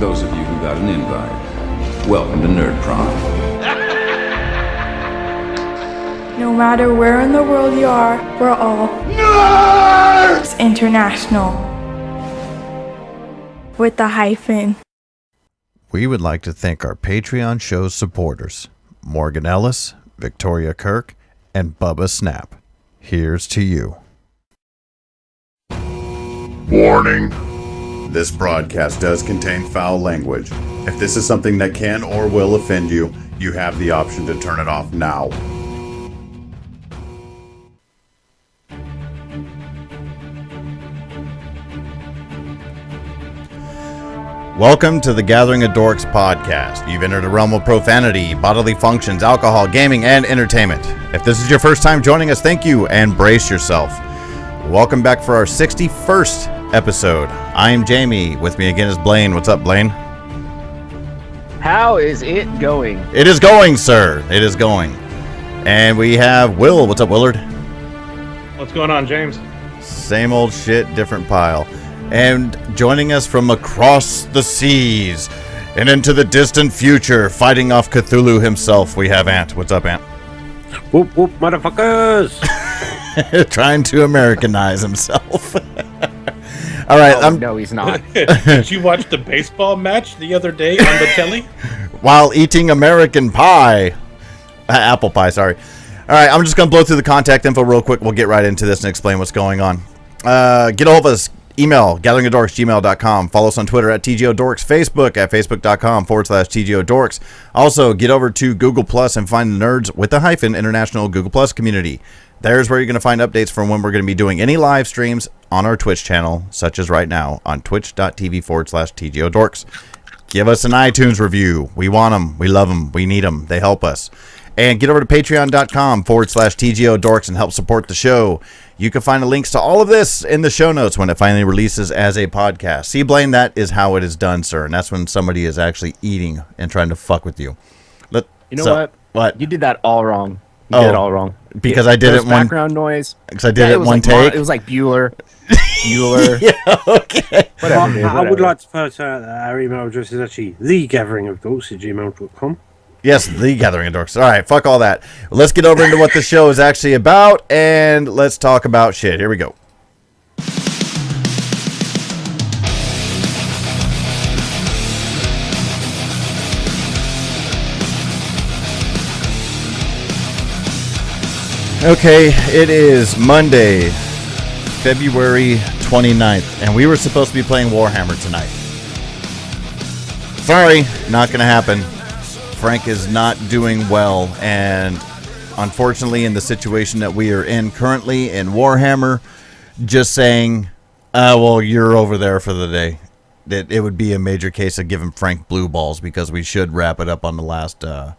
those of you who got an invite, welcome to Nerd Prom. No matter where in the world you are, we're all Nerds International. With the hyphen. We would like to thank our Patreon show supporters, Morgan Ellis, Victoria Kirk, and Bubba Snap. Here's to you. Warning. This broadcast does contain foul language. If this is something that can or will offend you, you have the option to turn it off now. Welcome to the Gathering of Dorks podcast. You've entered a realm of profanity, bodily functions, alcohol, gaming, and entertainment. If this is your first time joining us, thank you and brace yourself. Welcome back for our 61st episode. I am Jaime. With me again is Blaine. What's up, Blaine? How is it going? It is going, sir. It is going. And we have Will. What's up, Willard? What's going on, James? Same old shit, different pile. And joining us from across the seas and into the distant future, fighting off Cthulhu himself, we have Ant. What's up, Ant? Whoop, whoop, motherfuckers! Trying to Americanize himself. All right. No, he's not. Did you watch the baseball match the other day on the telly? While eating American pie. Apple pie, sorry. All right, I'm just going to blow through the contact info real quick. We'll get right into this and explain what's going on. Get a hold of us. Email, gatheringofdorks@gmail.com. Follow us on Twitter at TGODorks. Facebook at facebook.com/TGODorks. Also, get over to Google Plus and find the Nerds with a hyphen International Google Plus community. There's where you're going to find updates from when we're going to be doing any live streams on our Twitch channel, such as right now on twitch.tv/TGODorks. Give us an iTunes review. We want them. We love them. We need them. They help us. And get over to patreon.com/TGODorks and help support the show. You can find the links to all of this in the show notes when it finally releases as a podcast. See, Blaine, that is how it is done, sir. And that's when somebody is actually eating and trying to fuck with you. You know what? What? You did that all wrong. You did it all wrong. Because I did it one... background noise. Because I did it one take? It was like Bueller. Yeah, okay. Whatever, dude, I would whatever. like to point out that our email address is actually thegatheringofdorks@gmail.com. Yes, the Gathering of Dorks. All right, fuck all that. Let's get over into what the show is actually about, and let's talk about shit. Here we go. Okay, it is Monday, February 29th, and we were supposed to be playing Warhammer tonight. Sorry, not going to happen. Frank is not doing well, and unfortunately in the situation that we are in currently in Warhammer, just saying, well, you're over there for the day. It would be a major case of giving Frank blue balls, because we should wrap it up on the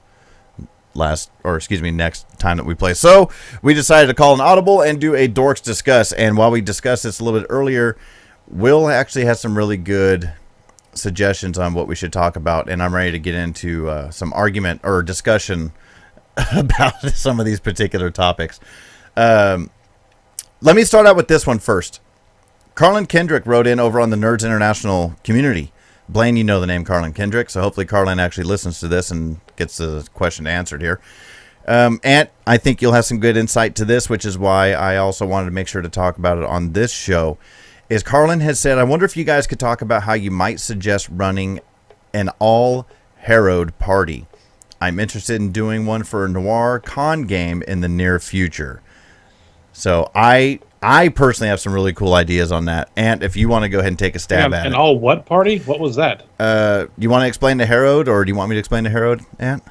next time that we play. So we decided to call an audible and do a Dorks Discuss, and while we discussed this a little bit earlier, Will actually has some really good suggestions on what we should talk about, and I'm ready to get into some argument or discussion about some of these particular topics. Let me start out with this one first. Carlin Kendrick wrote in over on the Nerds International community. Blaine, you know the name Carlin Kendrick, so hopefully Carlin actually listens to this and gets the question answered here. Ant, I think you'll have some good insight to this, which is why I also wanted to make sure to talk about it on this show. Is Carlin has said, I wonder if you guys could talk about how you might suggest running an all-Herod party. I'm interested in doing one for a noir con game in the near future. So I personally have some really cool ideas on that. And if you want to go ahead and take a stab at it. An all what party? What was that? You want to explain to Herod, or do you want me to explain to Herod, Ant?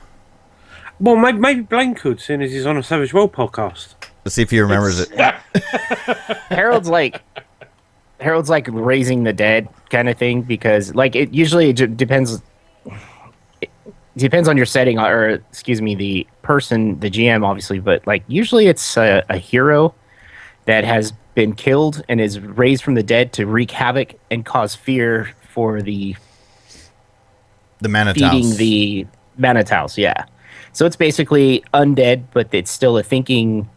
Well, maybe Blaine could, seeing as he's on a Savage World podcast. Let's see if he remembers it. Harold's like raising the dead kind of thing, because like it usually depends. It depends on your setting, or excuse me, the person, the GM, obviously. But like usually it's a hero that has been killed and is raised from the dead to wreak havoc and cause fear for the Manitaus. feeding the Manitaus. Yeah, so it's basically undead, but it's still a thinking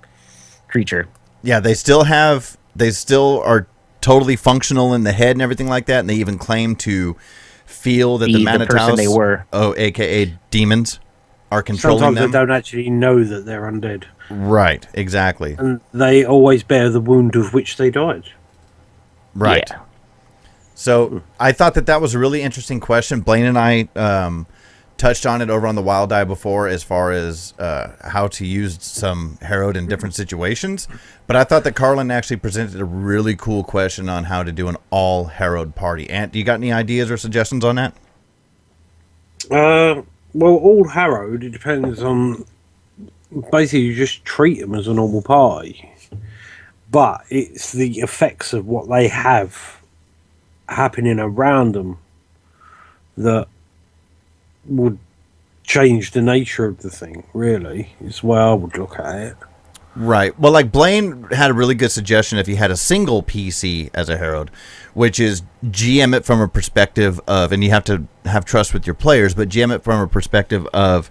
creature. Yeah, they still are totally functional in the head and everything like that, and they even claim to feel that the Be the person Manitaus, they were. aka demons, are controlling Sometimes them. they don't actually know that they're undead. Right, exactly. And they always bear the wound of which they died. Right. Yeah. So I thought that was a really interesting question. Blaine and I touched on it over on the Wild Eye before as far as how to use some Herod in different situations. But I thought that Carlin actually presented a really cool question on how to do an all Herod party. Ant, do you got any ideas or suggestions on that? Well, all harrowed, it depends on... Basically, you just treat them as a normal party. But it's the effects of what they have happening around them that would change the nature of the thing, really, is the way I would look at it. Right. Well, like Blaine had a really good suggestion if you had a single PC as a Herald, which is GM it from a perspective of, and you have to have trust with your players, but GM it from a perspective of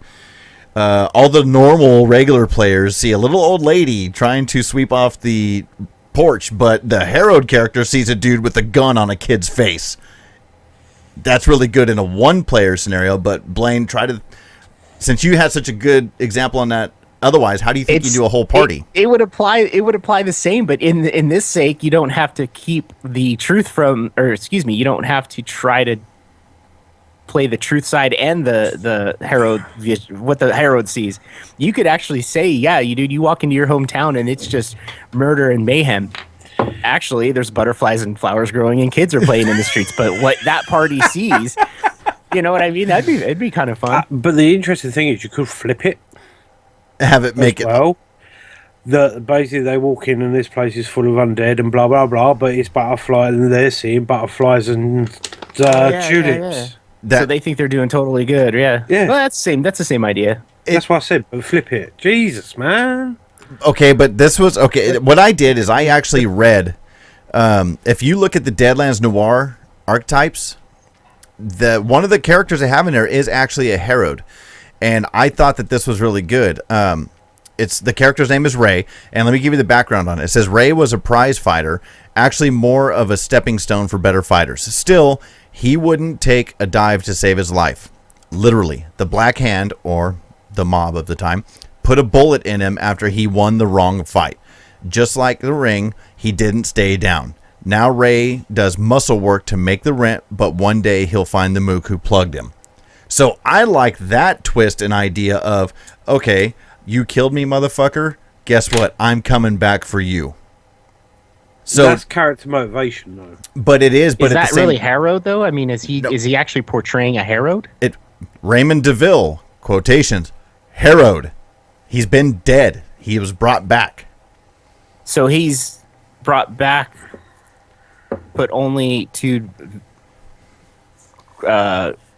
all the normal, regular players see a little old lady trying to sweep off the porch, but the Herald character sees a dude with a gun on a kid's face. That's really good in a one-player scenario, but Blaine, since you had such a good example on that, otherwise, how do you think you do a whole party? It would apply the same, but in this sake, you don't have to keep the truth from, or excuse me, you don't have to try to play the truth side and the Herald, what the Herald sees. You could actually say, yeah, you walk into your hometown and it's just murder and mayhem. Actually, there's butterflies and flowers growing and kids are playing in the streets, but what that party sees, you know what I mean? It'd be kind of fun. But the interesting thing is you could flip it. Have it make it. Well, basically they walk in and this place is full of undead and blah blah blah, but it's butterflies and they're seeing butterflies and tulips. So they think they're doing totally good. Yeah. Yeah. Well, that's the same idea. That's what I said. But flip it. Jesus, man. Okay, but this was okay. What I did is I actually read. If you look at the Deadlands Noir archetypes, one of the characters they have in there is actually a Herod, and I thought that this was really good. It's the character's name is Ray, and let me give you the background on it. It says Ray was a prize fighter, actually more of a stepping stone for better fighters. Still, he wouldn't take a dive to save his life. Literally, the Black Hand, or the mob of the time, put a bullet in him after he won the wrong fight. Just like the ring, he didn't stay down. Now Ray does muscle work to make the rent, but one day he'll find the mook who plugged him. So I like that twist and idea of, okay, you killed me, motherfucker. Guess what? I'm coming back for you. So that's character motivation, though. But it is. But is that really Herod, though? I mean, is he actually portraying a Herod? Raymond DeVille, quotations, Herod. He's been dead. He was brought back. So he's brought back, but only to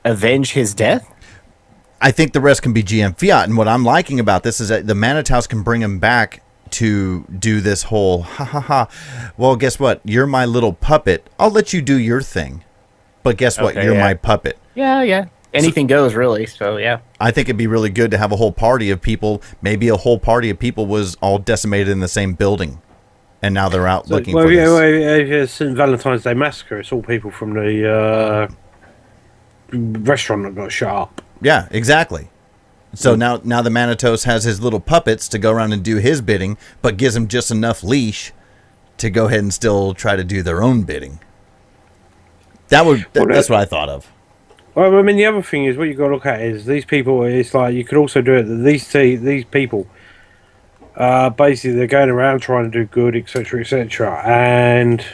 avenge his death? I think the rest can be GM Fiat. And what I'm liking about this is that the Manitaus can bring him back to do this whole, ha ha ha. Well, guess what? You're my little puppet. I'll let you do your thing. But guess what? You're my puppet. Yeah. Anything goes, really. So, yeah. I think it'd be really good to have a whole party of people. Maybe a whole party of people was all decimated in the same building. And now they're out looking for this. St. Valentine's Day Massacre, it's all people from the restaurant that got shut up. Yeah, exactly. So now the Manitos has his little puppets to go around and do his bidding, but gives him just enough leash to go ahead and still try to do their own bidding. That's what I thought of. Well, I mean, the other thing is what you got to look at is these people. It's like you could also do it. These people, basically, they're going around trying to do good, etc., etc., and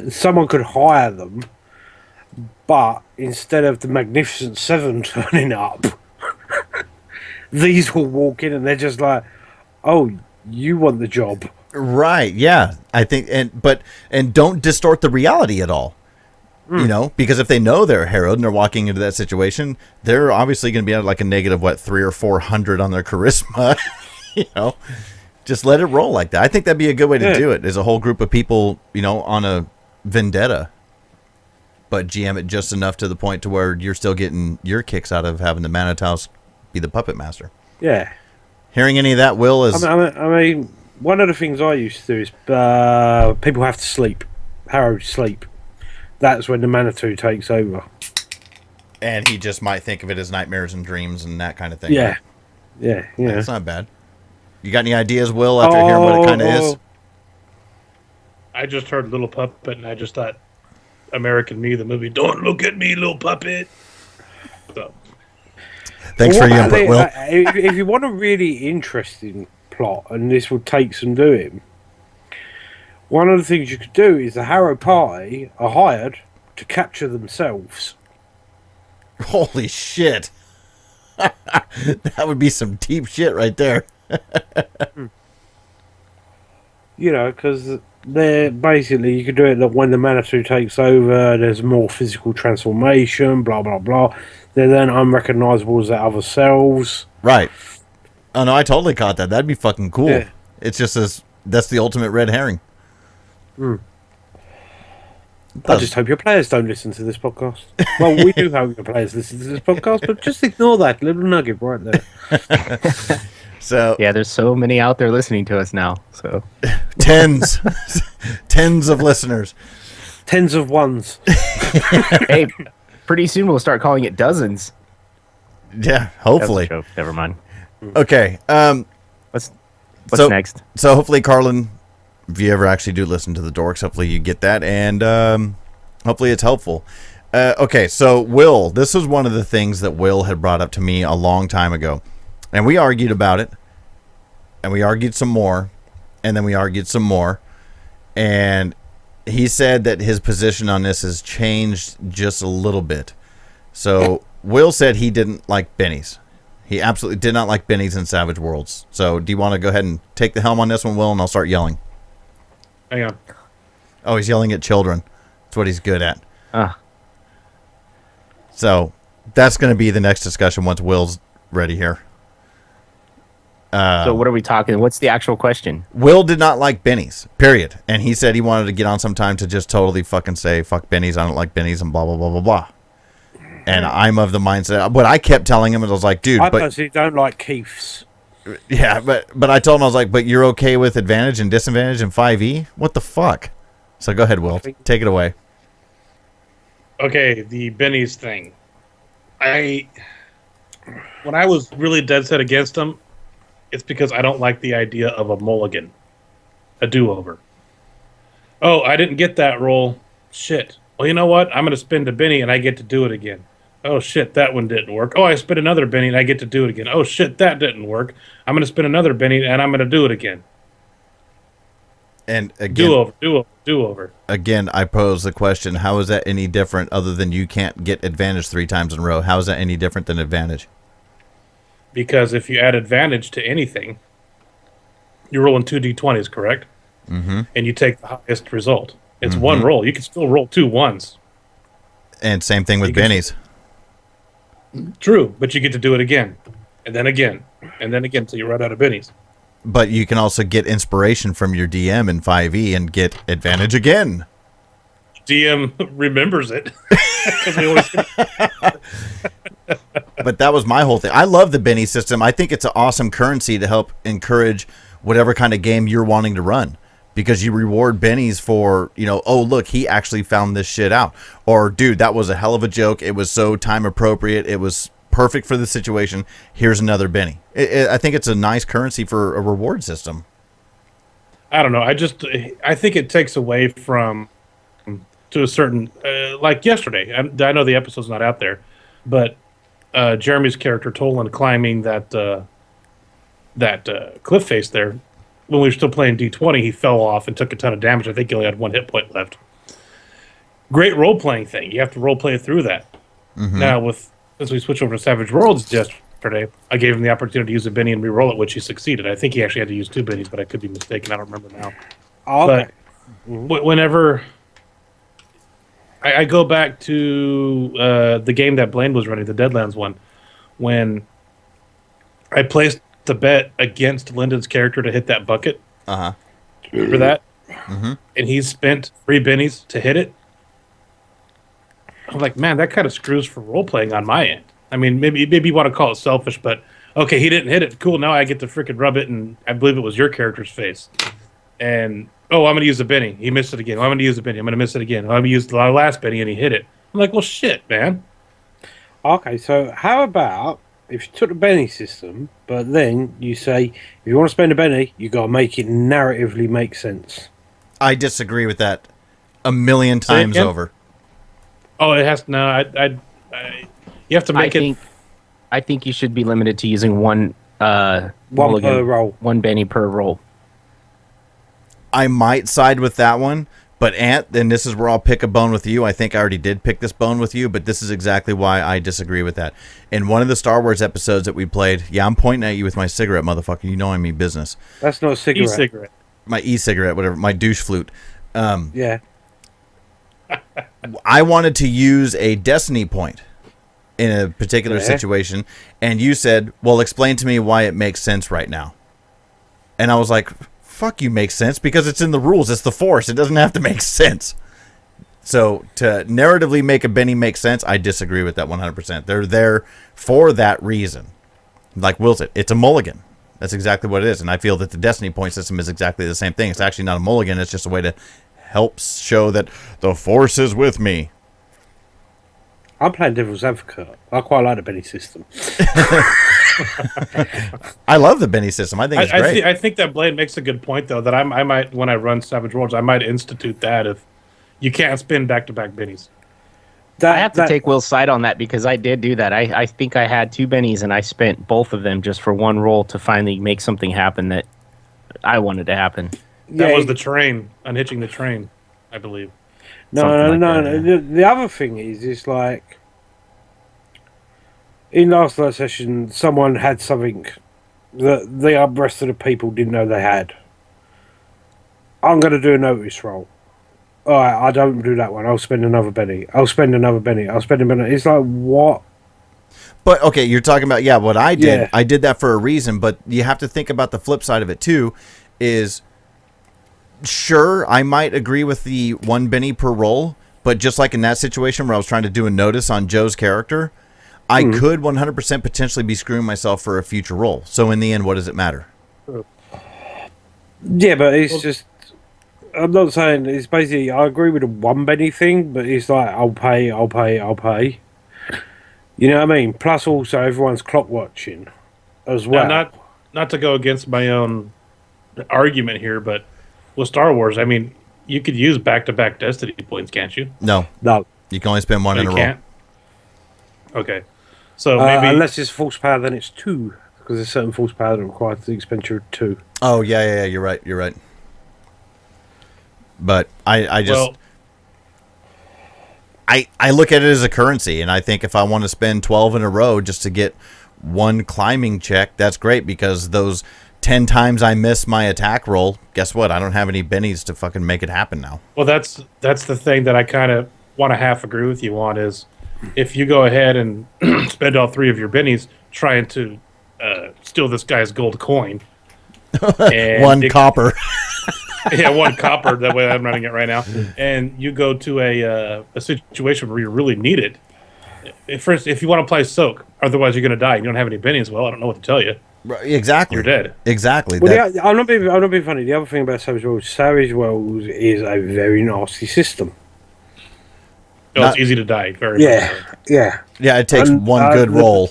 someone could hire them, but instead of the Magnificent Seven turning up, these will walk in and they're just like, "Oh, you want the job?" Right? Yeah, I think, and don't distort the reality at all. You know, because if they know they're a Herod and they're walking into that situation, they're obviously going to be at like a negative 300 or 400 on their charisma. You know, just let it roll like that. I think that'd be a good way to do it. Is a whole group of people, you know, on a vendetta, but GM it just enough to the point to where you're still getting your kicks out of having the Manitaus be the puppet master. Yeah. Hearing any of that, Will, is... I mean, one of the things I used to do is people have to sleep. Harrow sleep. that's when the Manitou takes over. And he just might think of it as nightmares and dreams and that kind of thing. Yeah. Right? Yeah. That's not bad. You got any ideas, Will, after hearing what it kind of is? I just heard Little Puppet, and I just thought American Me, the movie. Don't look at me, little puppet. So. Thanks for your input, Will. If you want a really interesting plot, and this will take some doing, one of the things you could do is the Harrow Party are hired to capture themselves. Holy shit. That would be some deep shit right there. You know, because they're basically, you could do it that when the Manitou takes over, there's more physical transformation, blah, blah, blah. They're then unrecognizable as their other selves. Right. Oh, no, I totally caught that. That'd be fucking cool. Yeah. It's just that's the ultimate red herring. I just hope your players don't listen to this podcast. Well, we do hope your players listen to this podcast, but just ignore that little nugget right there. So Yeah, there's so many out there listening to us now. So tens of listeners. Tens of ones. hey, pretty soon we'll start calling it dozens. Yeah, That's a hopefully. joke. Never mind. Okay. What's so, next? So hopefully, Carlin, if you ever actually do listen to the Dorks, hopefully you get that, and hopefully it's helpful. Okay, so Will, this was one of the things that Will had brought up to me a long time ago, and we argued about it, and we argued some more, and then we argued some more, and he said that his position on this has changed just a little bit. So Will said he didn't like bennies. He absolutely did not like bennies in Savage Worlds. So do you want to go ahead and take the helm on this one, Will, and I'll start yelling? Hang on. Oh, he's yelling at children. That's what he's good at. So that's going to be the next discussion once Will's ready here. So what are we talking? What's the actual question? Will did not like bennies, period. And he said he wanted to get on sometime to just totally fucking say, fuck bennies, I don't like bennies, and blah, blah, blah, blah, blah. And I'm of the mindset, but I kept telling him, and I was like, dude, I but personally don't like Keith's. yeah, but I told him, I was like, but you're okay with advantage and disadvantage in 5e? What the fuck? So go ahead, Will. Take it away. Okay, the bennies thing. When I was really dead set against them, it's because I don't like the idea of a mulligan, a do-over. Oh, I didn't get that roll. Shit. Well, you know what? I'm going to spend a benny and I get to do it again. Oh, shit, that one didn't work. Oh, I spent another benny and I get to do it again. Oh, shit, that didn't work. I'm going to spend another benny and I'm going to do it again. And again, do-over. Again, I pose the question, how is that any different other than you can't get advantage 3 times in a row? How is that any different than advantage? Because if you add advantage to anything, you're rolling 2 d20s, correct? Mm-hmm. And you take the highest result. It's one roll. You can still roll 2 ones. And same thing with bennies. True, but you get to do it again. And then again. And then again until you run out of bennies. But you can also get inspiration from your DM in 5e and get advantage again. DM remembers it. 'Cause we always But that was my whole thing. I love the Benny system. I think it's an awesome currency to help encourage whatever kind of game you're wanting to run. Because you reward bennies for, oh, look, he actually found this shit out. Or, dude, that was a hell of a joke. It was so time appropriate. It was perfect for the situation. Here's another benny. I think it's a nice currency for a reward system. I don't know. I think it takes away from, to a certain, like yesterday. I know the episode's not out there, but Jeremy's character, Tolan, climbing that cliff face there, when we were still playing D20, he fell off and took a ton of damage. I think he only had 1 hit point left. Great role-playing thing. You have to role-play through that. Mm-hmm. Now, since we switched over to Savage Worlds yesterday, I gave him the opportunity to use a benny and re-roll it, which he succeeded. I think he actually had to use 2 bennies, but I could be mistaken. I don't remember now. Okay. But whenever I go back to the game that Blaine was running, the Deadlands one, when I placed the bet against Lyndon's character to hit that bucket. Remember that? Mm-hmm. And he spent 3 bennies to hit it. I'm like, man, that kind of screws for role playing on my end. I mean, maybe you want to call it selfish, but okay, he didn't hit it. Cool, now I get to freaking rub it, and I believe it was your character's face. And Oh, I'm going to use the Benny. He missed it again. Oh, I'm going to use the Benny. I'm going to miss it again. Oh, I'm going to use the last Benny, and he hit it. I'm like, well, shit, man. Okay, so how about if you took the Benny system, but then you say, if you want to spend a Benny, you got to make it narratively make sense. I disagree with that a million times over. Oh, it has no. You have to make it. I think you should be limited to using one per roll. one Benny per roll. I might side with that one, but Ant, and this is where I'll pick a bone with you. I think I already did pick this bone with you, but this is exactly why I disagree with that. In one of the Star Wars episodes that we played, yeah, I'm pointing at you with my cigarette, motherfucker. You know I mean business. That's not a cigarette. E-cigarette. My e-cigarette, whatever, my douche flute. Yeah. I wanted to use a destiny point in a particular situation, and you said, well, explain to me why it makes sense right now. And I was like, fuck you, makes sense, because it's in the rules. It's the Force. It doesn't have to make sense. So to narratively make a Benny make sense, I disagree with that 100%. They're there for that reason. Like Will said, it's a mulligan. That's exactly what it is. And I feel that the Destiny point system is exactly the same thing. It's actually not a mulligan. It's just a way to help show that the Force is with me. I'm playing devil's advocate. I quite like the Benny system. I love the Benny system. I think it's great. I think that Blaine makes a good point, though, that I might, when I run Savage Worlds, I might institute that if you can't spin back-to-back Bennies. I have to take Will's side on that because I did do that. I think I had 2 Bennies and I spent both of them just for one roll to finally make something happen that I wanted to happen. That was the train, unhitching the train, I believe. No. Yeah. The other thing is like in last session, someone had something that the rest of the people didn't know they had. I'm going to do a notice roll. All right, I don't do that one. I'll spend another Benny. I'll spend another Benny. I'll spend a Benny. It's like, what? But, okay, you're talking about, what I did. Yeah. I did that for a reason, but you have to think about the flip side of it, too, is... Sure, I might agree with the 1 Benny per roll, but just like in that situation where I was trying to do a notice on Joe's character, I could 100% potentially be screwing myself for a future roll. So in the end, what does it matter? Yeah, but it's just... I'm not saying... It's basically... I agree with the 1 Benny thing, but it's like, I'll pay. You know what I mean? Plus also, everyone's clock watching as well. Now, not to go against my own argument here, but with Star Wars, I mean, you could use back-to-back Destiny points, can't you? No. You can only spend 1 in a roll. Can't? Okay. So maybe... unless it's force power, then it's 2. Because there's certain force power that requires the expenditure of 2. Oh, yeah, you're right. But I just... Well, I look at it as a currency, and I think if I want to spend 12 in a row just to get 1 climbing check, that's great, because those 10 times I miss my attack roll, guess what? I don't have any bennies to fucking make it happen now. well, that's the thing that I kind of want to half agree with you on is if you go ahead and spend all 3 of your bennies trying to steal this guy's gold coin. And 1 copper. Yeah, 1 copper. That way I'm running it right now. And you go to a situation where you really need it. First, if you want to play soak, otherwise you're going to die. You don't have any bennies. Well, I don't know what to tell you. Exactly. You're dead. Exactly. Well, I'm not being funny. The other thing about Savage Worlds is a very nasty system. It's easy to die. Very Yeah. Yeah, it takes 1 good roll,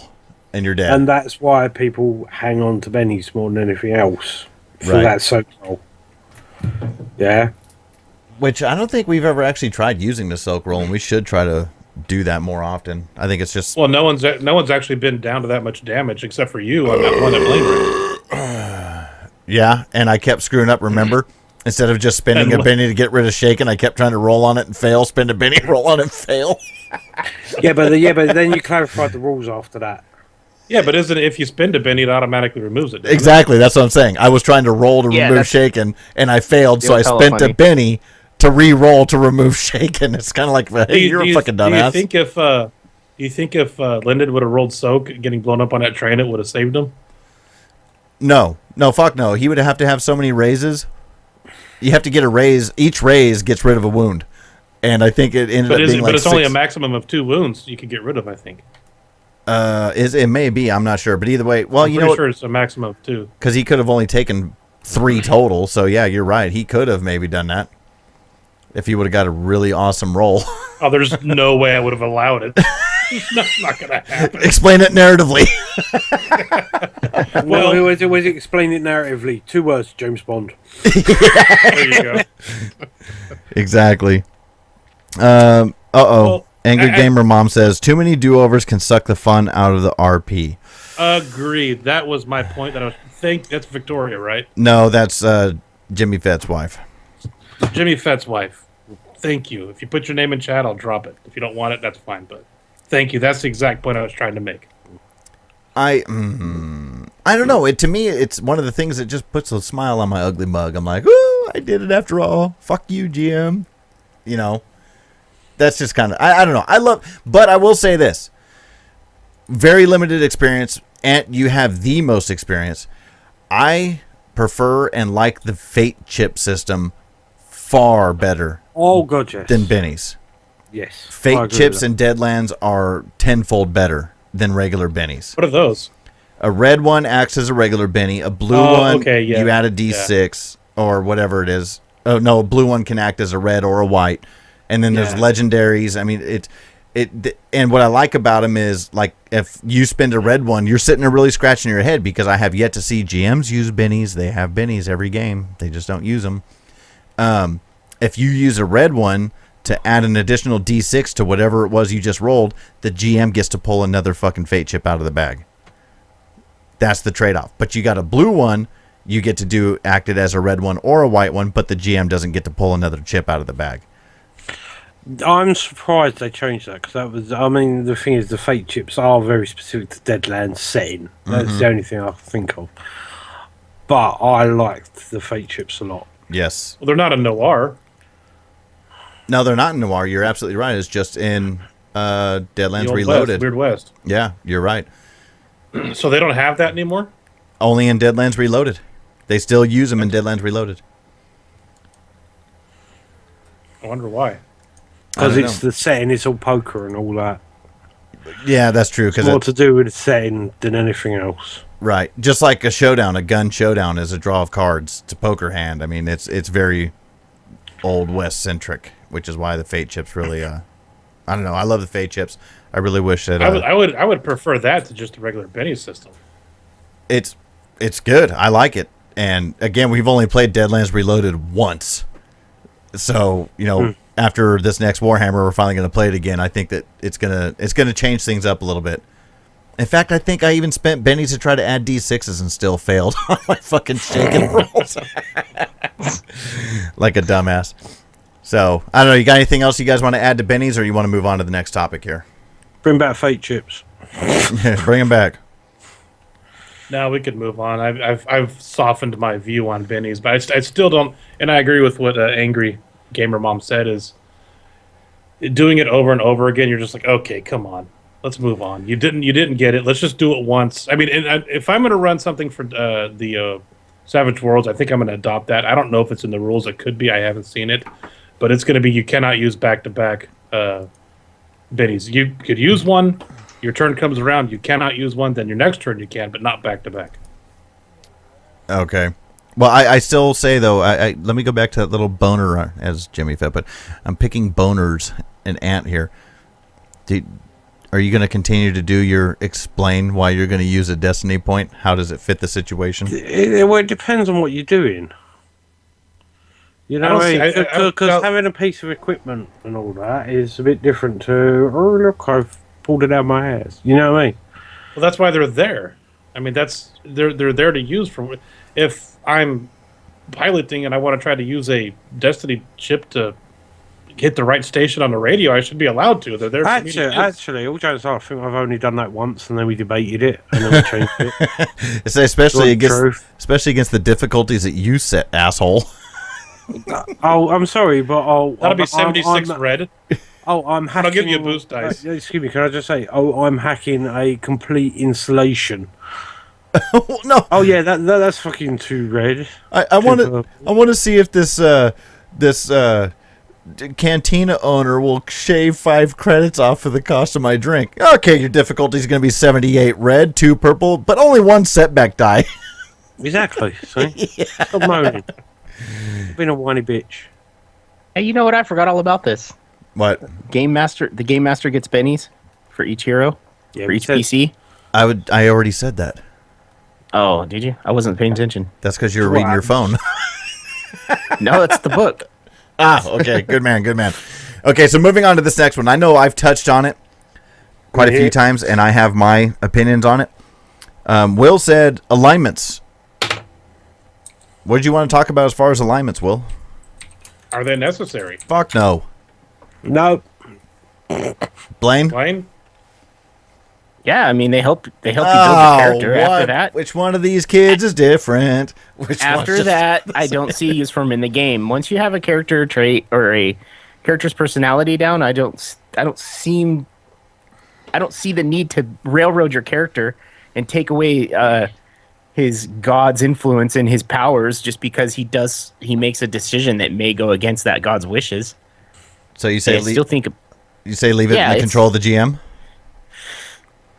and you're dead. And that's why people hang on to bennies more than anything else for that soak roll. Yeah. Which I don't think we've ever actually tried using the soak roll, and we should try to do that more often. I think it's just... Well, no one's actually been down to that much damage except for you on that one at Blaine. Yeah, and I kept screwing up, remember? Instead of just spending a Benny to get rid of shaking, I kept trying to roll on it and fail, spend a Benny, roll on it and fail. but then you clarified the rules after that. Yeah, but isn't it if you spend a Benny, it automatically removes it? Exactly, that's what I'm saying. I was trying to roll to remove shaken, and I failed, so I spent a Benny to re-roll to remove shaken. It's kind of like, hey, you're a fucking dumbass. Do you think if Lyndon would have rolled soak, getting blown up on that train, it would have saved him? No, fuck no. He would have to have so many raises. You have to get a raise. Each raise gets rid of a wound, and I think it ended up being like. But it's only a maximum of 2 wounds you can get rid of. I think. It may be. I'm not sure, but either way, well, I'm pretty sure it's a maximum of 2. Because he could have only taken 3 total. So yeah, you're right. He could have maybe done that if he would have got a really awesome roll. Oh, there's no way I would have allowed it. That's not going to happen. Explain it narratively. Well, always explain it narratively. 2 words, James Bond. There you go. Exactly. Well, Angry Gamer Mom says, too many do-overs can suck the fun out of the RP. Agreed. That was my point. That's Victoria, right? No, that's Jimmy Fett's wife. Jimmy Fett's wife. Thank you. If you put your name in chat, I'll drop it. If you don't want it, that's fine. But thank you. That's the exact point I was trying to make. I don't know. To me, it's one of the things that just puts a smile on my ugly mug. I'm like, ooh, I did it after all. Fuck you, GM. You know, that's just kind of, I don't know. But I will say this. Very limited experience, and you have the most experience. I prefer and like the Fate chip system far better than bennies. Yes. Fate chips and Deadlands are tenfold better than regular bennies. What are those? A red one acts as a regular benny. A blue one, you add a D6 or whatever it is. Oh no, a blue one can act as a red or a white. And then there's legendaries. I mean, and what I like about them is, like, if you spend a red one, you're sitting there really scratching your head, because I have yet to see GMs use bennies. They have bennies every game. They just don't use them. If you use a red one to add an additional D6 to whatever it was you just rolled, the GM gets to pull another fucking Fate chip out of the bag. That's the trade-off. But you got a blue one, you get to act it as a red one or a white one, but the GM doesn't get to pull another chip out of the bag. I'm surprised they changed that, because the thing is, the Fate chips are very specific to Deadlands setting. That's the only thing I can think of. But I liked the Fate chips a lot. Yes. Well, they're not a noir. No, they're not in Noir. You're absolutely right. It's just in Deadlands Reloaded. Weird West. Yeah, you're right. So they don't have that anymore? Only in Deadlands Reloaded. They still use them in Deadlands Reloaded. I wonder why. Because it's the setting, it's all poker and all that. Yeah, that's true. It's more to do with the setting than anything else. Right. Just like a showdown, a gun showdown is a draw of cards. It's a poker hand. I mean, it's very Old West centric, which is why the Fate chips really, I don't know. I love the Fate chips. I really wish that I would prefer that to just the regular Benny system. It's good. I like it. And again, we've only played Deadlands Reloaded once. So, after this next Warhammer, we're finally going to play it again. I think that it's gonna change things up a little bit. In fact, I think I even spent bennies to try to add D6s and still failed on my fucking shaking rolls. Like a dumbass. So, I don't know. You got anything else you guys want to add to bennies, or you want to move on to the next topic here? Bring back Fate chips. Bring them back. No, we could move on. I've softened my view on bennies, but I still don't. And I agree with what Angry Gamer Mom said, is doing it over and over again. You're just like, okay, come on, let's move on. You didn't get it. Let's just do it once. I mean, if I'm going to run something for the Savage Worlds, I think I'm going to adopt that. I don't know if it's in the rules. It could be. I haven't seen it, but it's going to be, you cannot use back-to-back bennies. You could use one. Your turn comes around, you cannot use one. Then your next turn you can, but not back-to-back. Okay. Well, I still say, though, let me go back to that little boner, as Jimmy Fett, but I'm picking boners and Ant here. Are you going to continue to do your explain why you're going to use a destiny point? How does it fit the situation? It depends on what you're doing. You know, because having a piece of equipment and all that is a bit different to, oh, look, I've pulled it out of my ass. You know what I mean? Well, that's why they're there. I mean, they're there to use for. If I'm piloting and I want to try to use a Destiny chip to hit the right station on the radio, I should be allowed to. They're there. Actually, all jokes aside, I think I've only done that once, and then we debated it, and then we changed it. It's especially against the difficulties that you set, asshole. Oh, I'm sorry, but that'll be 76 red. Oh, I'm hacking. I'll give you a boost dice. Excuse me, can I just say? Oh, I'm hacking a complete installation. No. Oh yeah, that's fucking too red. I want to see if this cantina owner will shave 5 credits off of the cost of my drink. Okay, your difficulty is going to be 78 red, 2 purple, but only 1 setback die. Exactly. See? Stop moaning. You've been a whiny bitch. Hey, you know what? I forgot all about this. What? The Game Master gets bennies for each hero, Yeah, for we each said- PC. I already said that. Oh, did you? I wasn't paying attention. That's because you were reading your phone. No, it's the book. Okay. Good man. Good man. Okay, so moving on to this next one. I know I've touched on it quite a few times, and I have my opinions on it. Will said alignments. What did you want to talk about as far as alignments, Will? Are they necessary? Fuck no. No. Blaine? Blaine? Yeah, I mean they help you build your character. After what? that, Which one of these kids is different? after that, I don't see use for him in the game. Once you have a character trait or a character's personality down, I don't see the need to railroad your character and take away his god's influence and his powers just because he makes a decision that may go against that god's wishes. So you say I still think leave it in the control of the GM?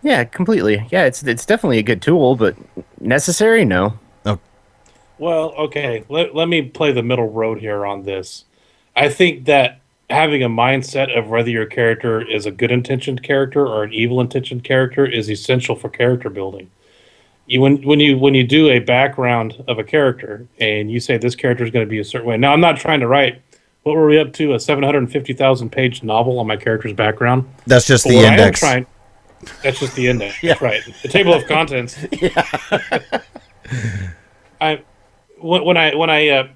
yeah, completely. Yeah, it's definitely a good tool, but necessary? No. Well, okay. Let me play the middle road here on this. I think that having a mindset of whether your character is a good intentioned character or an evil intentioned character is essential for character building. When you do a background of a character and you say this character is going to be a certain way. Now, I'm not trying to write. What were we up to? A 750,000 page novel on my character's background. That's just But the what index. That's just the index. Yeah. Right. The table of contents. When I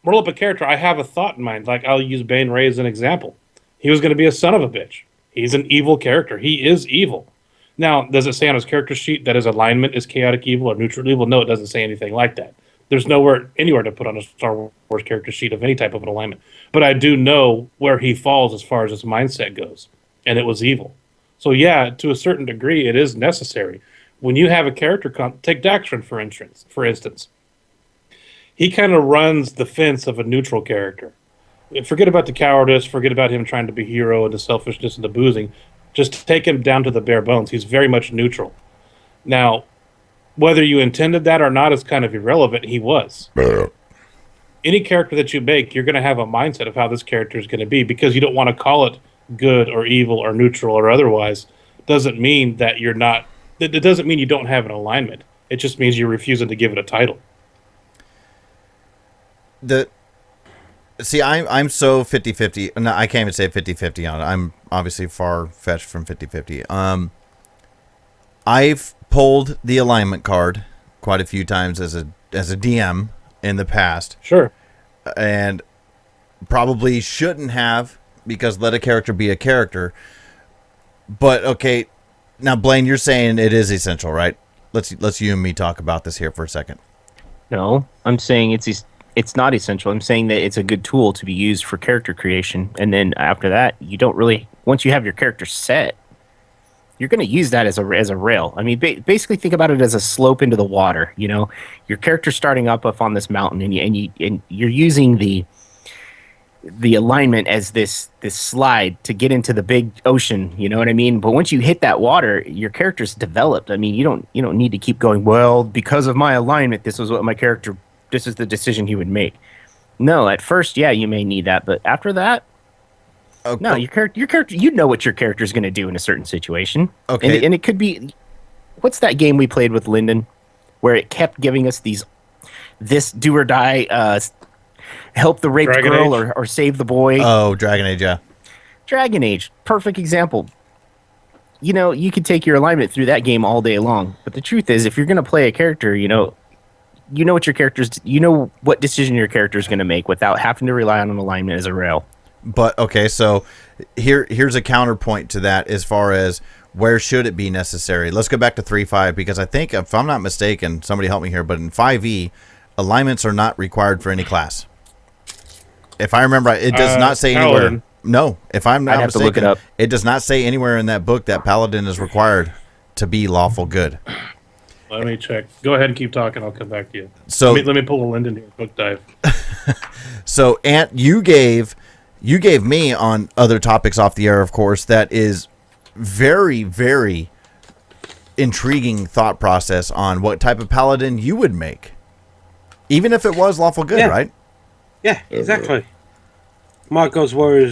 roll up a character, I have a thought in mind. Like I'll use Bane Ray as an example. He was going to be a son of a bitch. He's an evil character. He is evil. Now, does it say on his character sheet that his alignment is chaotic evil or neutral evil? No, it doesn't say anything like that. There's anywhere to put on a Star Wars character sheet of any type of an alignment. But I do know where he falls as far as his mindset goes, and it was evil. So yeah, to a certain degree, it is necessary. When you have a character, take Daxron for instance. He kind of runs the fence of a neutral character. Forget about the cowardice, forget about him trying to be hero and the selfishness and the boozing. Just take him down to the bare bones. He's very much neutral. Now, whether you intended that or not is kind of irrelevant. He was. Any character that you make, you're going to have a mindset of how this character is going to be because you don't want to call it good or evil or neutral or otherwise. Doesn't mean that you're not. It doesn't mean you don't have an alignment. It just means you're refusing to give it a title. I'm so 50-50. No, I can't even say 50-50 on it. I'm obviously far-fetched from 50-50. I've pulled the alignment card quite a few times as a DM in the past. Sure. And probably shouldn't have because let a character be a character. But okay, now Blaine, you're saying it is essential, right? Let's you and me talk about this here for a second. No, I'm saying it's not essential. I'm saying that it's a good tool to be used for character creation, and then after that, you don't really. Once you have your character set, you're going to use that as a rail. I mean, basically, think about it as a slope into the water. You know, your character's starting up on this mountain, and you're using the alignment as this slide to get into the big ocean. You know what I mean? But once you hit that water, your character's developed. I mean, you don't need to keep going. Well, because of my alignment, this is what my character. This is the decision he would make. No, at first, yeah, you may need that, but after that, Okay. no, your character, you know what your character is going to do in a certain situation. Okay. And it could be, what's that game we played with Lyndon, where it kept giving us this do or die, help the raped Dragon girl Age? or save the boy. Oh, Dragon Age, yeah. Dragon Age, perfect example. You know, you could take your alignment through that game all day long, but the truth is, if you're going to play a character, you know what decision your character is going to make without having to rely on an alignment as a rail. But okay, so here's a counterpoint to that as far as where should it be necessary. Let's go back to 3.5 because I think if I'm not mistaken, somebody help me here, but in 5e, alignments are not required for any class. If I remember, it does not say anywhere. Paladin. No, if I'm not I'd have mistaken, to look it up. It does not say anywhere in that book that Paladin is required to be lawful good. Let me check. Go ahead and keep talking. I'll come back to you. So Let me pull a Linden here. Book dive. So, Ant, you gave me on other topics off the air, of course, that is very, very intriguing thought process on what type of paladin you would make. Even if it was lawful good, Yeah. right? Yeah, exactly. My God's word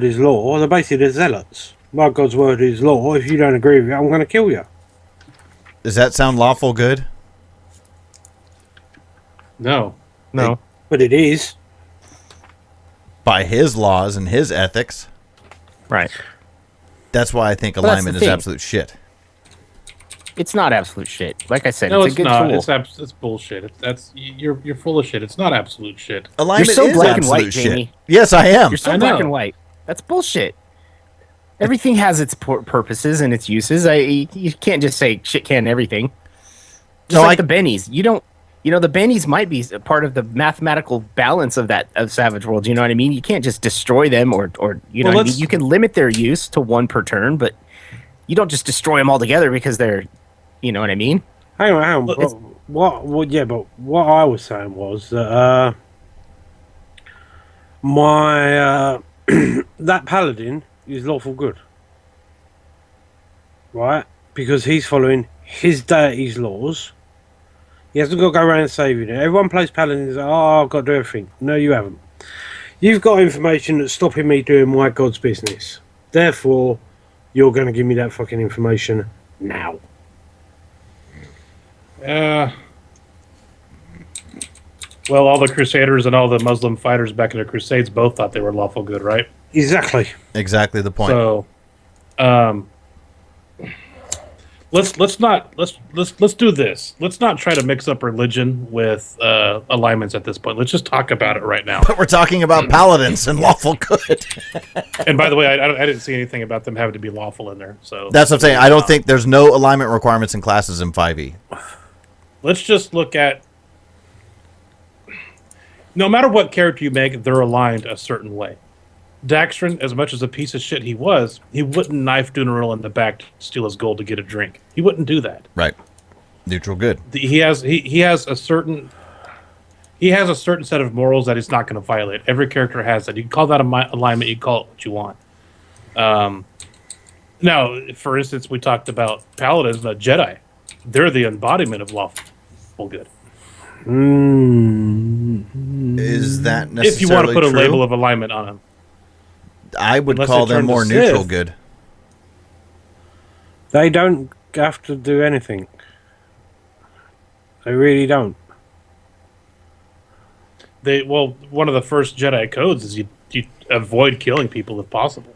is law. They're basically the zealots. My God's word is law. If you don't agree with it, I'm going to kill you. Does that sound lawful good? No. No. But it is. By his laws and his ethics. Right. That's why I think Well, that's alignment the is thing. absolute shit. It's not absolute shit. Like I said, No, it's it's a good not. tool. It's bullshit. You're full of shit. It's not absolute shit. Alignment so is black and absolute white, shit. Jamie. Yes, I am. You're so I black know. and white. That's bullshit. Everything has its purposes and its uses. You can't just say shit can everything. Just No, like the bennies. You don't. You know, the bennies might be a part of the mathematical balance of Savage World. You know what I mean? You can't just destroy them, or you know, Well, what I mean? You can limit their use to 1 per turn, but you don't just destroy them altogether because they're, you know what I mean? Hang on. Well, it's- But what I was saying was that my that paladin is lawful good, right? Because he's following his deity's laws. He hasn't got to go around saving it. Everyone plays paladins. Oh, I've got to do everything. No, you haven't. You've got information that's stopping me doing my god's business. Therefore, you're going to give me that fucking information now. Well, all the Crusaders and all the Muslim fighters back in the Crusades both thought they were lawful good, right? Exactly. Exactly the point. So, let's do this. Let's not try to mix up religion with alignments at this point. Let's just talk about it right now. But we're talking about paladins and lawful good. And by the way, I didn't see anything about them having to be lawful in there. So That's what I'm saying. I don't think there's no alignment requirements in classes in 5e. let's just look at. No matter what character you make, they're aligned a certain way. Daxtrin, as much as a piece of shit he was, he wouldn't knife Duneral in the back to steal his gold to get a drink. He wouldn't do that. Right. Neutral good. He has a certain set of morals that he's not going to violate. Every character has that. You can call that alignment. You can call it what you want. Now, for instance, we talked about paladins and Jedi. They're the embodiment of lawful good. Is that necessarily If you want to put a true? label of alignment on them. I would unless call they them turn to more neutral Sith. good. They don't have to do anything. They really don't. One of the first Jedi codes is you avoid killing people if possible.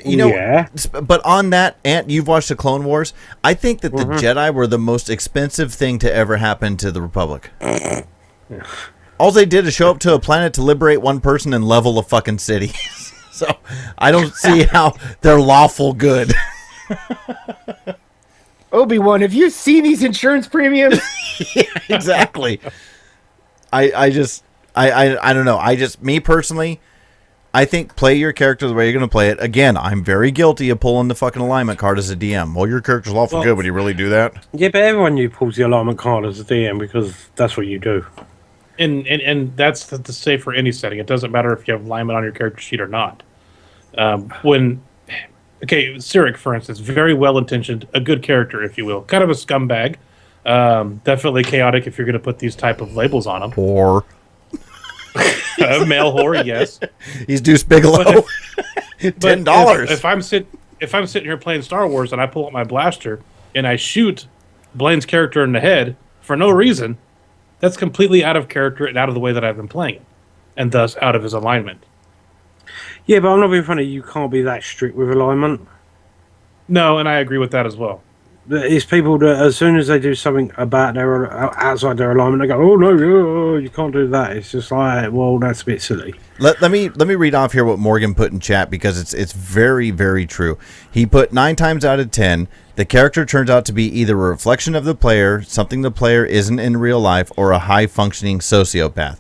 You know, Yeah. but on that, Ant, you've watched the Clone Wars. I think that the Mm-hmm. Jedi were the most expensive thing to ever happen to the Republic. All they did is show up to a planet to liberate one person and level a fucking city. So I don't see how they're lawful good. Obi-Wan, have you seen these insurance premiums? Exactly. I don't know. Me personally, I think play your character the way you're going to play it. Again, I'm very guilty of pulling the fucking alignment card as a DM. Well, your character's lawful good. Would you really do that? Yeah, but everyone you pulls the alignment card as a DM because that's what you do. And that's to say for any setting. It doesn't matter if you have alignment on your character sheet or not. Cyric, for instance, very well-intentioned, a good character, if you will. Kind of a scumbag. Definitely chaotic if you're going to put these type of labels on him. Or A male whore, yes. he's Deuce Bigelow. $10. If I'm sitting here playing Star Wars and I pull out my blaster and I shoot Blaine's character in the head for no reason, that's completely out of character and out of the way that I've been playing it, and thus out of his alignment. Yeah, but I'm not being funny. You can't be that strict with alignment. No, and I agree with that as well. It's people that as soon as they do something about their outside their alignment, they go, "Oh no, you can't do that." It's just like, well, that's a bit silly. Let me read off here what Morgan put in chat because it's very, very true. He put 9 times out of 10, the character turns out to be either a reflection of the player, something the player isn't in real life, or a high-functioning sociopath.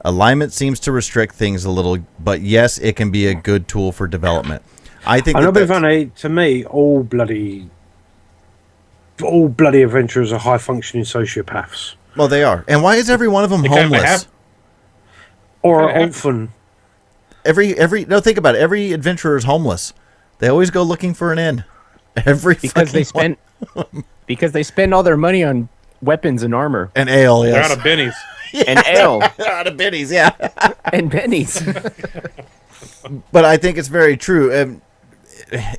Alignment seems to restrict things a little, but yes, it can be a good tool for development. I think I'm not being that's- funny. To me, all bloody adventurers are high functioning sociopaths Well, they are. And why is every one of them They kinda homeless? have- or Yeah. orphan. Think about it. Every adventurer is homeless. They always go looking for an inn. Every because they fucking one. spend because they spend all their money on weapons and armor. And ale, They're yes. out of bennies. And ale. Out of bennies, yeah. And bennies. But I think it's very true.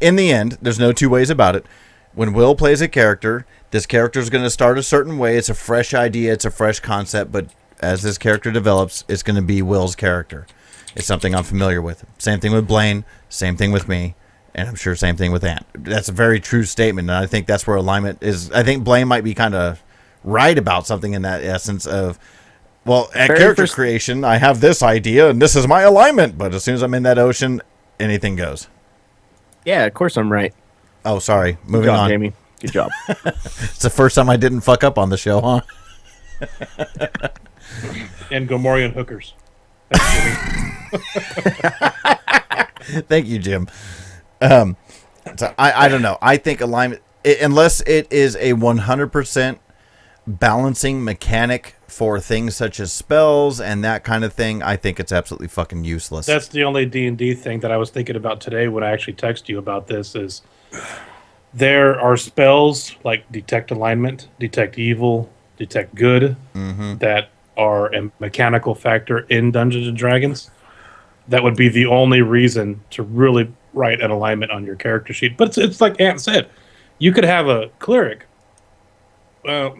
In the end, there's no two ways about it. When Will plays a character, this character is going to start a certain way. It's a fresh idea. It's a fresh concept. But as this character develops, it's going to be Will's character. It's something I'm familiar with. Same thing with Blaine. Same thing with me. And I'm sure same thing with Ant. That's a very true statement. And I think that's where alignment is. I think Blaine might be kind of right about something in that essence of, well, at character creation, I have this idea and this is my alignment. But as soon as I'm in that ocean, anything goes. Yeah, of course I'm right. Oh, sorry. Good Moving job, on. Jamie. Good job. It's the first time I didn't fuck up on the show, huh? And Gomorian hookers. Thank you, Jim. So I don't know. I think alignment, unless it is a 100% balancing mechanic for things such as spells and that kind of thing, I think it's absolutely fucking useless. That's the only D&D thing that I was thinking about today when I actually texted you about this is there are spells like detect alignment, detect evil, detect good that are a mechanical factor in Dungeons and Dragons. That would be the only reason to really write an alignment on your character sheet. But it's like Ant said, you could have a cleric. Well,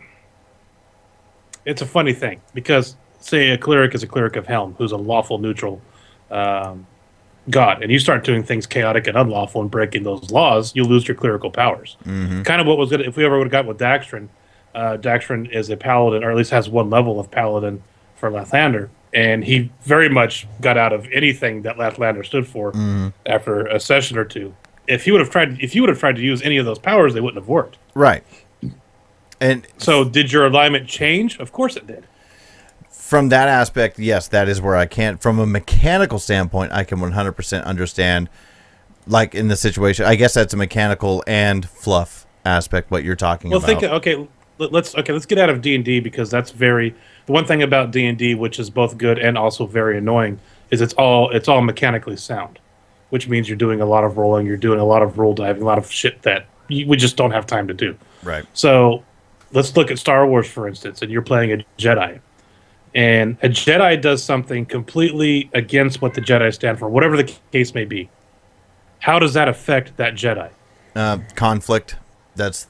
it's a funny thing because say a cleric is a cleric of Helm, who's a lawful neutral god, and you start doing things chaotic and unlawful and breaking those laws, you lose your clerical powers. Kind of what was good if we ever would have got with Daxtrin. Daxtrin is a paladin, or at least has one level of paladin for Lathander, and he very much got out of anything that Lathander stood for after a session or two. If you would have tried to use any of those powers, they wouldn't have worked. Right. And so, did your alignment change? Of course, it did. From that aspect, yes, that is where I can't. From a mechanical standpoint, I can 100% understand. Like in the situation, I guess that's a mechanical and fluff aspect. What you're talking about. Let's get out of D&D because that's the one thing about D&D, which is both good and also very annoying, is it's all mechanically sound, which means you're doing a lot of rolling, you're doing a lot of roll diving, a lot of shit that we just don't have time to do. Right. So let's look at Star Wars, for instance, and you're playing a Jedi. And a Jedi does something completely against what the Jedi stand for, whatever the case may be. How does that affect that Jedi? Conflict. That's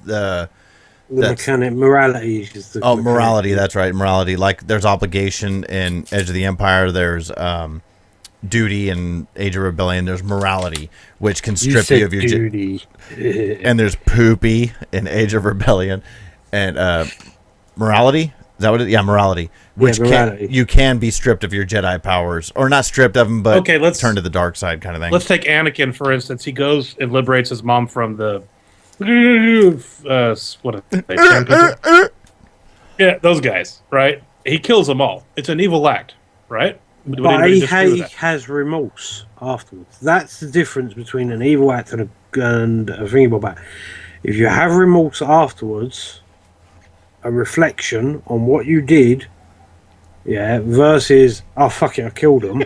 mechanic. Morality is the morality. That's right. Morality. Like there's obligation in Edge of the Empire. There's duty in Age of Rebellion. There's morality, which can strip you of your duty. And there's poopy in Age of Rebellion, and morality. Is that what it? Yeah, morality. Which you can be stripped of your Jedi powers, or not stripped of them, but let's turn to the dark side, kind of thing. Let's take Anakin for instance. He goes and liberates his mom from the what are they? Yeah, those guys, right? He kills them all. It's an evil act, right? But he has remorse afterwards. That's the difference between an evil act and a thing about that. If you have remorse afterwards, a reflection on what you did, yeah, versus oh fuck it, I killed them.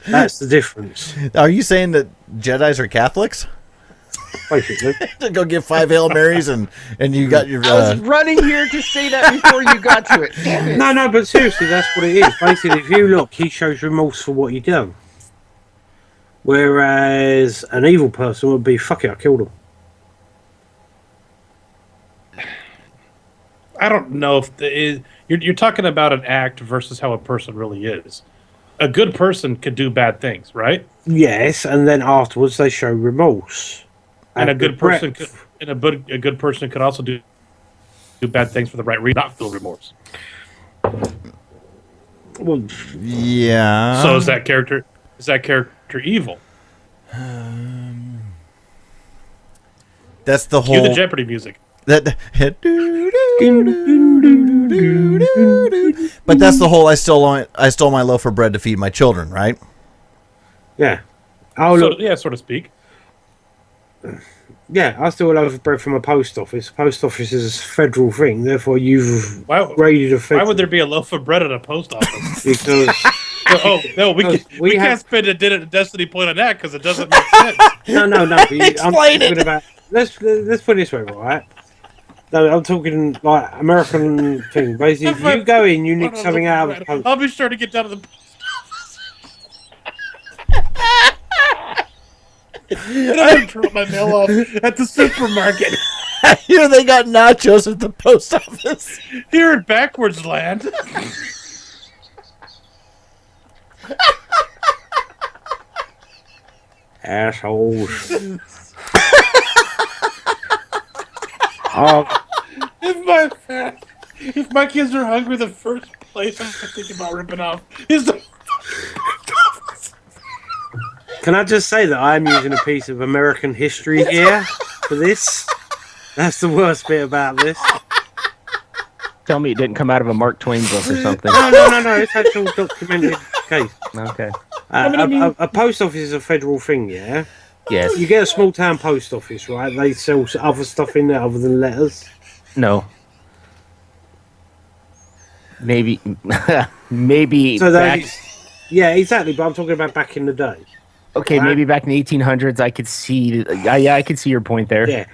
That's the difference. Are you saying that Jedis are Catholics? Basically, to go give 5 Hail Marys and you got your. I was running here to say that before you got to it. Damn it. No, but seriously, that's what it is. Basically, if you look, he shows remorse for what he done, whereas an evil person would be fuck it, I killed him. I don't know if you're talking about an act versus how a person really is. A good person could do bad things, right? Yes, and then afterwards they show remorse. And a good person could also do bad things for the right reason, not feel remorse. Well, yeah. So is that character evil? That's the whole. Cue the Jeopardy music. But that's the whole. I stole my loaf of bread to feed my children, right? Yeah. So to speak. Yeah, I still love bread from a post office. Post office is a federal thing, therefore you've raided a federal. Why would there be a loaf of bread at a post office? Because we can't spend a Destiny point on that because it doesn't make sense. No. I'm talking about. Let's put it this way, right? No, I'm talking like American thing. Basically, if you go in, you nick something out of the post. I'll be sure to get down to the post office. And I'm gonna drop my mail off at the supermarket. Here they got nachos at the post office. Here in backwards land. Assholes. Oh, if my kids are hungry, the first place I think about ripping off is the. can I just say that I'm using a piece of American history here for this? That's the worst bit about this. Tell me it didn't come out of a Mark Twain book or something. No. It's actual documented case. Okay. A post office is a federal thing, yeah? Yes. You get a small town post office, right? They sell other stuff in there other than letters. No. Maybe. Maybe. So Back, yeah, exactly. But I'm talking about back in the day. okay, right? maybe back in the 1800s, I could see. Yeah, I could see your point there. Yeah.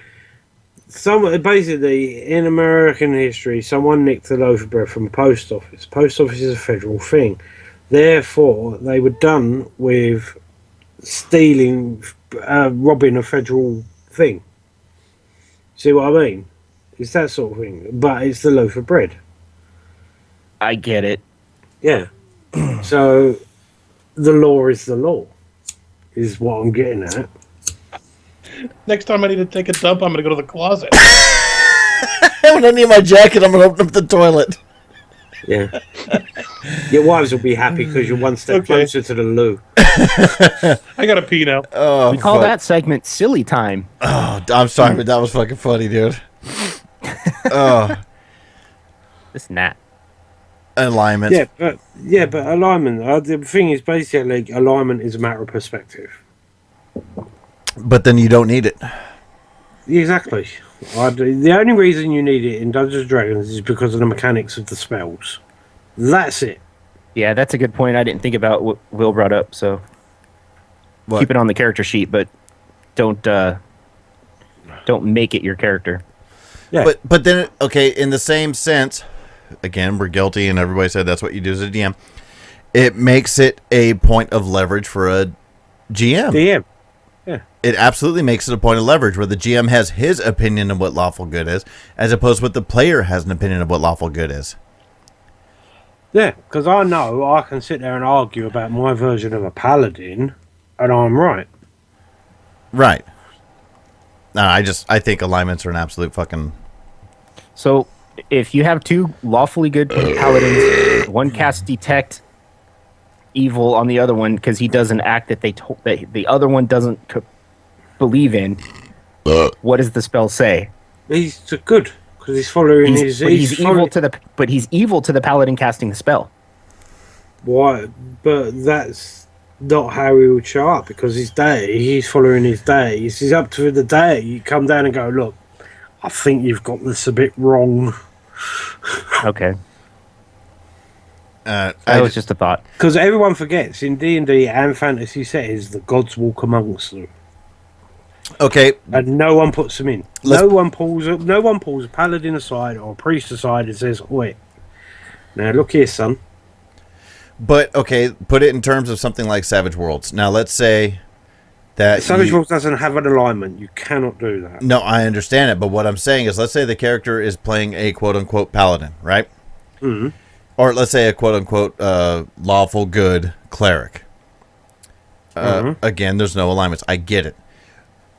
Basically, in American history, someone nicked a loaf of bread from a post office. Post office is a federal thing. Therefore, they were done with stealing, robbing a federal thing. See what I mean? It's that sort of thing. But it's the loaf of bread. I get it. Yeah. So, the law is the law, is what I'm getting at. Next time I need to take a dump, I'm going to go to the closet. When I need my jacket, I'm going to open up the toilet. Yeah. Your wives will be happy because you're one step closer to the loo. I got to pee now. Oh, We call that segment Silly Time. Oh, I'm sorry, but that was fucking funny, dude. Oh, It's not. alignments. Yeah, but alignment. The thing is, basically, alignment is a matter of perspective. But then you don't need it. Exactly. The only reason you need it in Dungeons and Dragons is because of the mechanics of the spells. That's it. Yeah, that's a good point. I didn't think about what Will brought up, so What? keep it on the character sheet, but don't make it your character. Yeah. But then, okay, in the same sense, again, we're guilty, and everybody said that's what you do as a DM. It makes it a point of leverage for a GM. DM. It absolutely makes it a point of leverage where the GM has his opinion of what lawful good is, as opposed to what the player has an opinion of what lawful good is. Yeah, because I know I can sit there and argue about my version of a paladin, and I'm right. Right. No, I think alignments are an absolute fucking... So, if you have two lawfully good paladins, one casts detect evil on the other one because he does an act that that the other one doesn't believe in, what does the spell say? He's good because he's following his. He's evil to the paladin casting the spell. Why? But that's not how he would show up because he's following his days. He's up to the day. You come down and go, look, I think you've got this a bit wrong. Okay. I That was just a thought. Because everyone forgets in D&D and fantasy settings, the gods walk amongst them, Okay, and no one puts them in. No one pulls a paladin aside or a priest aside and says, "Wait, now look here, son." but okay, put it in terms of something like Savage Worlds. Now, let's say that Savage Worlds doesn't have an alignment. You cannot do that. No, I understand it, but what I'm saying is, let's say the character is playing a quote-unquote paladin, right? Mm-hmm. Or let's say a quote-unquote lawful good cleric. Again, there's no alignments. I get it.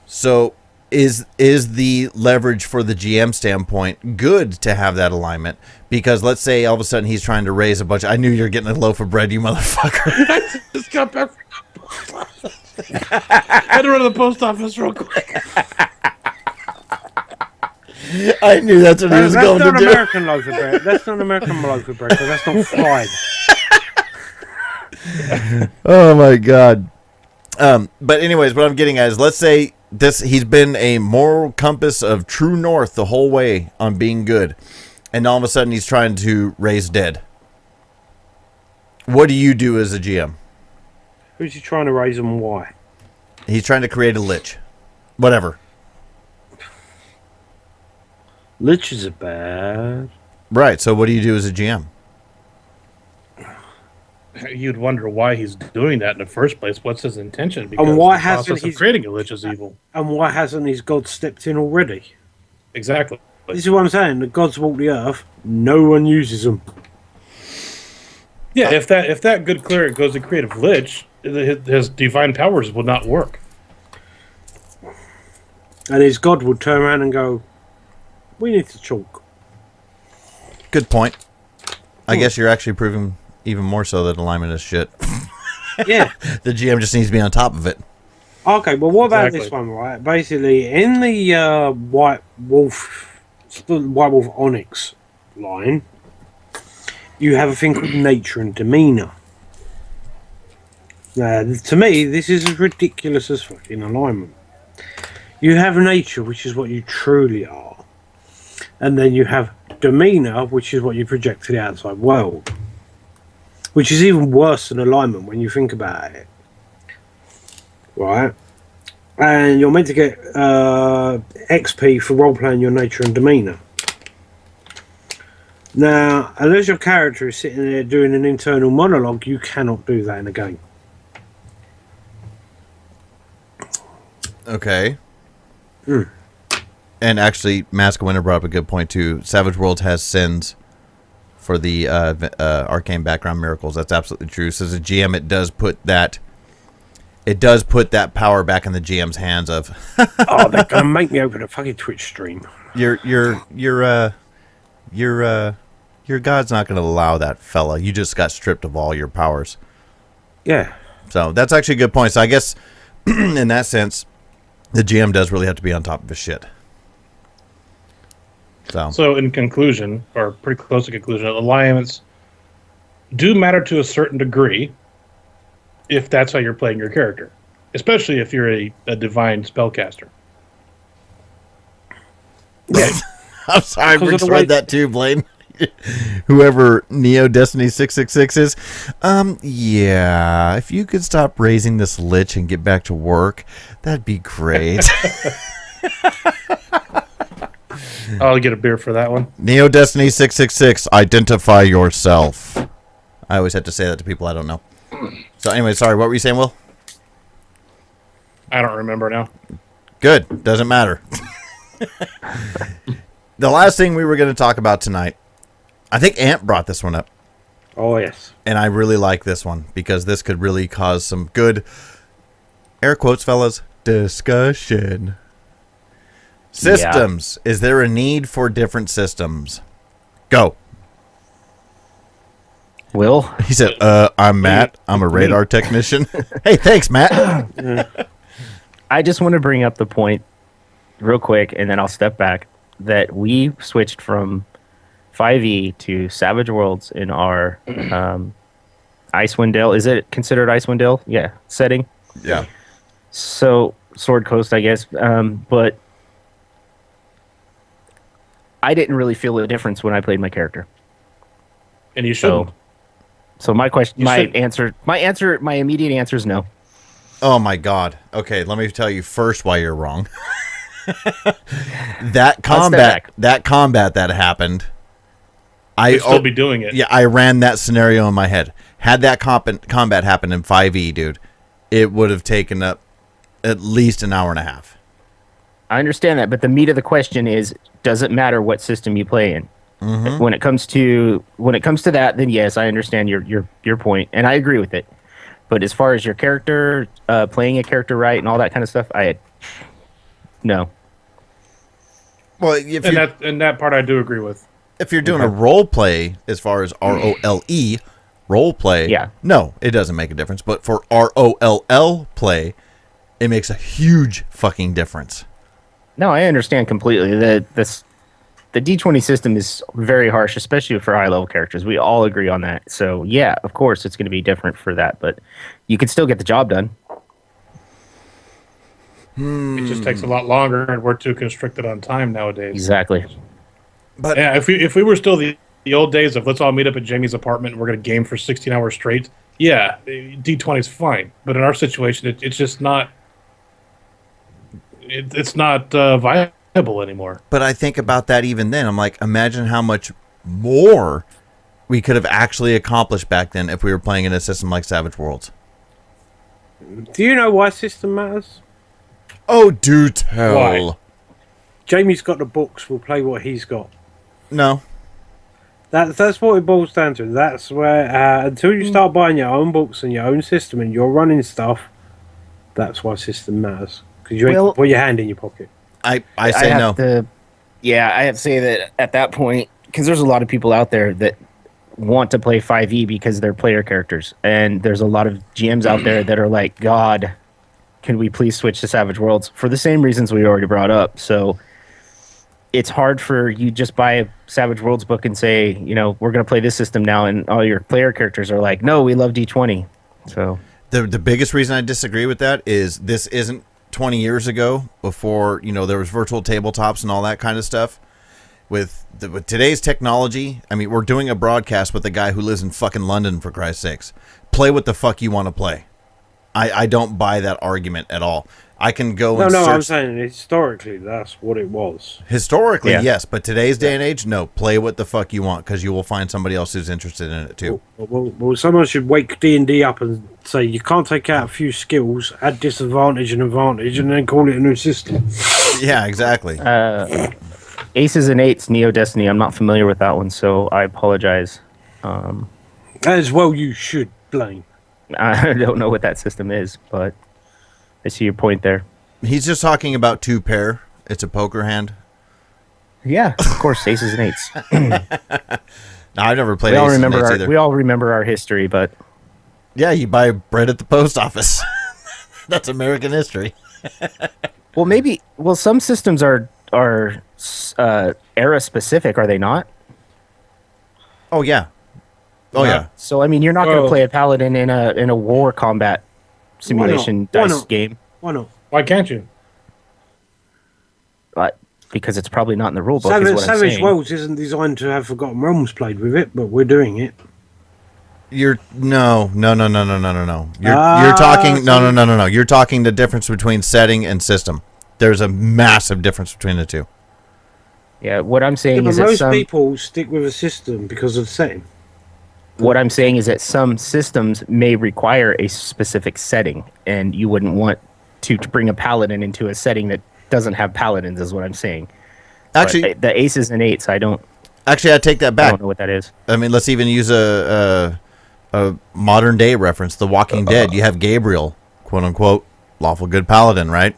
So is the leverage for the GM standpoint good to have that alignment? Because let's say all of a sudden he's trying to raise a bunch. I knew you were getting a loaf of bread, you motherfucker. I just got back from the post office. I had to run to the post office real quick. I knew that's what he was going to That's not do. American loaf of bread. That's not American loaf of bread because that's not fried. Oh my god. But anyways, what I'm getting at is, let's say he's been a moral compass of true north the whole way on being good, and all of a sudden he's trying to raise dead. What do you do as a GM? Who's he trying to raise and why? He's trying to create a lich. Whatever. Liches are bad. Right. So what do you do as a GM? You'd wonder why he's doing that in the first place. What's his intention? Because And why the hasn't process of he creating a lich is evil. And why hasn't his god stepped in already? Exactly. This is what I'm saying. The gods walk the earth. No one uses them. Yeah, if that good cleric goes to creative lich, his divine powers would not work. And his god would turn around and go, "We need to chalk." Good point. I guess you're actually proving even more so that alignment is shit. Yeah. The GM just needs to be on top of it. Okay, well, what about Exactly. this one, right? Basically, in the White Wolf Onyx line, you have a thing called nature and demeanor. Now, to me, this is as ridiculous as fucking alignment. You have nature, which is what you truly are, and then you have demeanor, which is what you project to the outside world, which is even worse than alignment when you think about it. Right? And you're meant to get XP for role-playing your nature and demeanor. Now, unless your character is sitting there doing an internal monologue, you cannot do that in a game. Okay. And actually, Mask of Winter brought up a good point too. Savage Worlds has sins for the arcane background miracles. That's absolutely true. So as a GM, it does put that power back in the GM's hands of Oh, they're gonna make me open a fucking Twitch stream. your god's not going to allow that, fella. You just got stripped of all your powers. Yeah. So that's actually a good point. So I guess in that sense, the GM does really have to be on top of his shit. So in conclusion, or pretty close to conclusion, alignments do matter to a certain degree if that's how you're playing your character, especially if you're a divine spellcaster. I'm sorry, I Because of the misread way- that too, Blaine. Whoever Neo Destiny 666 is, yeah, if you could stop raising this lich and get back to work, that'd be great. I'll get a beer for that one. Neo Destiny 666, identify yourself. I always have to say that to people I don't know. So anyway, sorry, what were you saying, Will? I don't remember now. Good, doesn't matter. The last thing we were going to talk about tonight, I think Ant brought this one up. Oh, yes. And I really like this one because this could really cause some good, air quotes, fellas, discussion. Systems. Is there a need for different systems? Go. Will? He said, I'm Matt. I'm a radar technician. Hey, thanks, Matt. I just want to bring up the point real quick, and then I'll step back, that we switched from 5e to Savage Worlds in our Icewind Dale. Is it considered Icewind Dale? Yeah, setting. Yeah. So, Sword Coast, I guess. But I didn't really feel a difference when I played my character. And you shouldn't. So my question, You should. my immediate answer is no. Oh, my God. Okay, let me tell you first why you're wrong. That combat that happened, You'd still be doing it. Yeah, I ran that scenario in my head. Had that combat happened in 5e, dude, it would have taken up at least an hour and a half. I understand that, but the meat of the question is, does it matter what system you play in? Mm-hmm. When it comes to that, then yes, I understand your point, and I agree with it. But as far as your character, playing a character right, and all that kind of stuff, no. Well, And that part I do agree with. if you're doing a role play, as far as ROLE role play, Yeah. no, it doesn't make a difference. But for ROLL play, it makes a huge fucking difference. No, I understand completely. The D20 system is very harsh, especially for high level characters. We all agree on that. So yeah, of course it's going to be different for that, but you can still get the job done. It just takes a lot longer, and we're too constricted on time nowadays. Exactly. But Yeah, if we were still the old days of let's all meet up at Jamie's apartment and we're going to game for 16 hours straight, yeah, D20 is fine. But in our situation, it's just not. It's not viable. anymore. But I think about that even then. I'm like, imagine how much more we could have actually accomplished back then if we were playing in a system like Savage Worlds. Do you know why system matters? Oh, do tell. Why? Jamie's got the books. We'll play what he's got. No. That's what it boils down to. That's where until you start buying your own books and your own system and you're running stuff, that's why system matters. Because you ain't put your hand in your pocket. I say no. I have to say that at that point, because there's a lot of people out there that want to play 5e because they're player characters, and there's a lot of GMs out there that are like, God, can we please switch to Savage Worlds for the same reasons we already brought up. So it's hard for you just buy a Savage Worlds book and say, you know, we're going to play this system now, and all your player characters are like, no, we love D20. So the biggest reason I disagree with that is this isn't 20 years ago, before, you know, there was virtual tabletops and all that kind of stuff. With today's technology, I mean, we're doing a broadcast with a guy who lives in fucking London, for Christ's sakes. Play what the fuck you want to play. I don't buy that argument at all. I can go and search. I'm saying historically that's what it was. Historically, Yeah. yes, but today's day and age, no. Play what the fuck you want, because you will find somebody else who's interested in it too. Well, someone should wake D&D up and say you can't take out a few skills, add disadvantage and advantage, and then call it a new system. Yeah, exactly. Aces and Eights, Neo Destiny, I'm not familiar with that one, so I apologize. As well you should, Blaine. I don't know what that system is, but I see your point there. He's just talking about two pair. It's a poker hand. Yeah, of course, Aces and Eights. No, I've never played We all Aces and remember Eights either. we all remember our history, but Yeah, you buy bread at the post office. That's American history. some systems are era specific, are they not? Oh yeah. Oh yeah. So I mean, you're not going to play a paladin in a war combat simulation Why dice not? game, Why not? Why can't you? because it's probably not in the rule book. Is what I'm Savage saying. Worlds isn't designed to have Forgotten Realms played with it, but we're doing it. You're no. You're talking no. You're talking the difference between setting and system. There's a massive difference between the two. Yeah, what I'm Yeah, saying but is that most some. people stick with a system because of the setting. What I'm saying is that some systems may require a specific setting, and you wouldn't want to bring a paladin into a setting that doesn't have paladins, is what I'm saying. Actually, But the Aces and Eights, I take that I back. don't know what that is. I mean, let's even use a modern day reference. The Walking Dead. You have Gabriel, quote unquote, lawful good paladin, right?